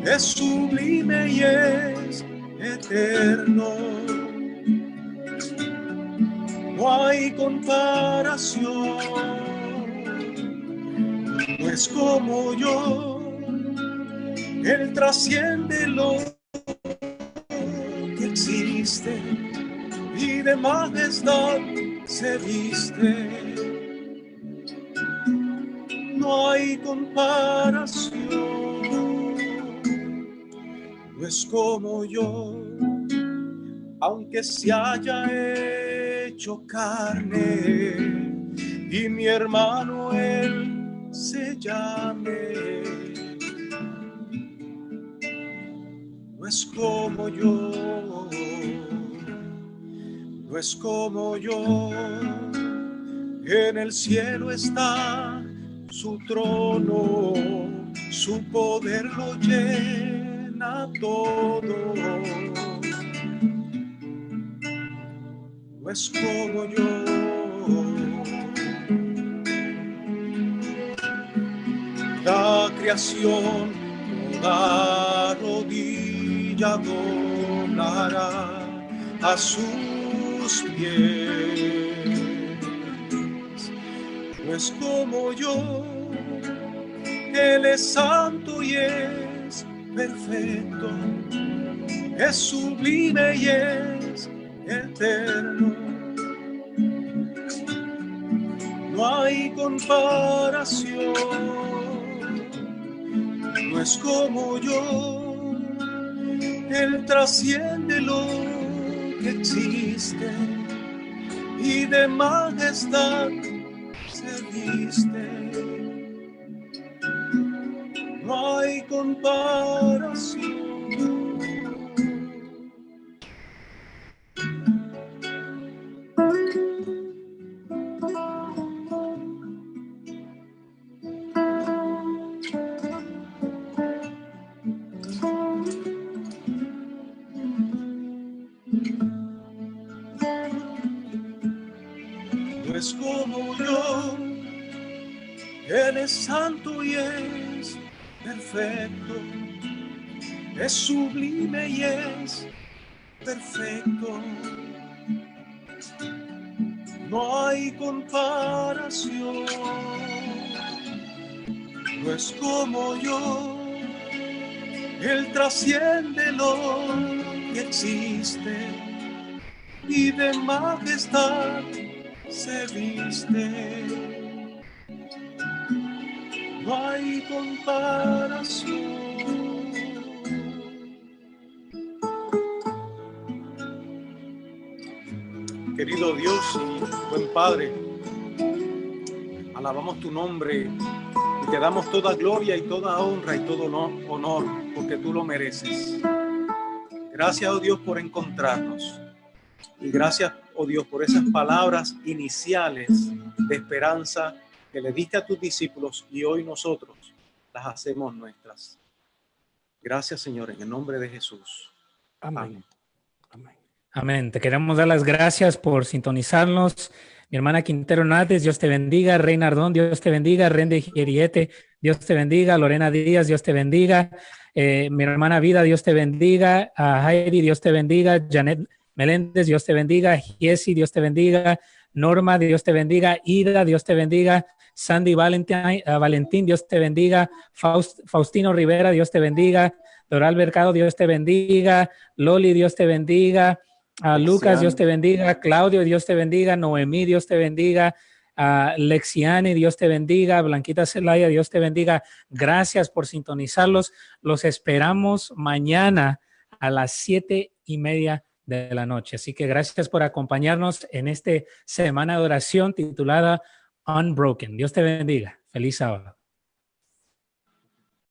es sublime y es eterno. No hay comparación. No es como yo, Él trasciende lo que existe y de majestad se viste. No hay comparación. No es como yo, aunque se haya hecho carne y mi hermano Él se llame. No es como yo, no es como yo. En el cielo está su trono, su poder lo llena todo. No es como yo. La creación, toda rodilla doblará a sus pies. No es como yo, Él es santo y es perfecto, es sublime y es eterno. No hay comparación. No es como yo, Él trasciende lo que existe y de majestad se viste. No hay comparación. No es como yo, Él es santo y es perfecto, es sublime y es perfecto. No hay comparación. No es como yo, Él trasciende lo que existe y de majestad se viste. No hay comparación. Querido Dios y buen Padre, alabamos tu nombre y te damos toda gloria y toda honra y todo honor porque tú lo mereces. Gracias, oh Dios, por encontrarnos. Y gracias, oh Dios, por esas palabras iniciales de esperanza que le diste a tus discípulos y hoy nosotros las hacemos nuestras. Gracias, Señor, en el nombre de Jesús. Amén. Amén. Amén. Te queremos dar las gracias por sintonizarnos. Mi hermana Quintero Nández, Dios te bendiga. Reina Ardón, Dios te bendiga. Rende Geriete, Dios te bendiga. Lorena Díaz, Dios te bendiga. Mi hermana Vida, Dios te bendiga. Heidi, Dios te bendiga. Janet Meléndez, Dios te bendiga. Jessy, Dios te bendiga. Norma, Dios te bendiga. Ida, Dios te bendiga. Sandy Valentín, Dios te bendiga. Faustino Rivera, Dios te bendiga. Doral Mercado, Dios te bendiga. Loli, Dios te bendiga. Lucas, Dios te bendiga. Claudio, Dios te bendiga. Noemí, Dios te bendiga. Lexiane, Dios te bendiga. Blanquita Celaya, Dios te bendiga. Gracias por sintonizarlos. Los esperamos mañana a las 7:30 de la noche. Así que gracias por acompañarnos en esta semana de oración titulada Unbroken. Dios te bendiga. Feliz sábado.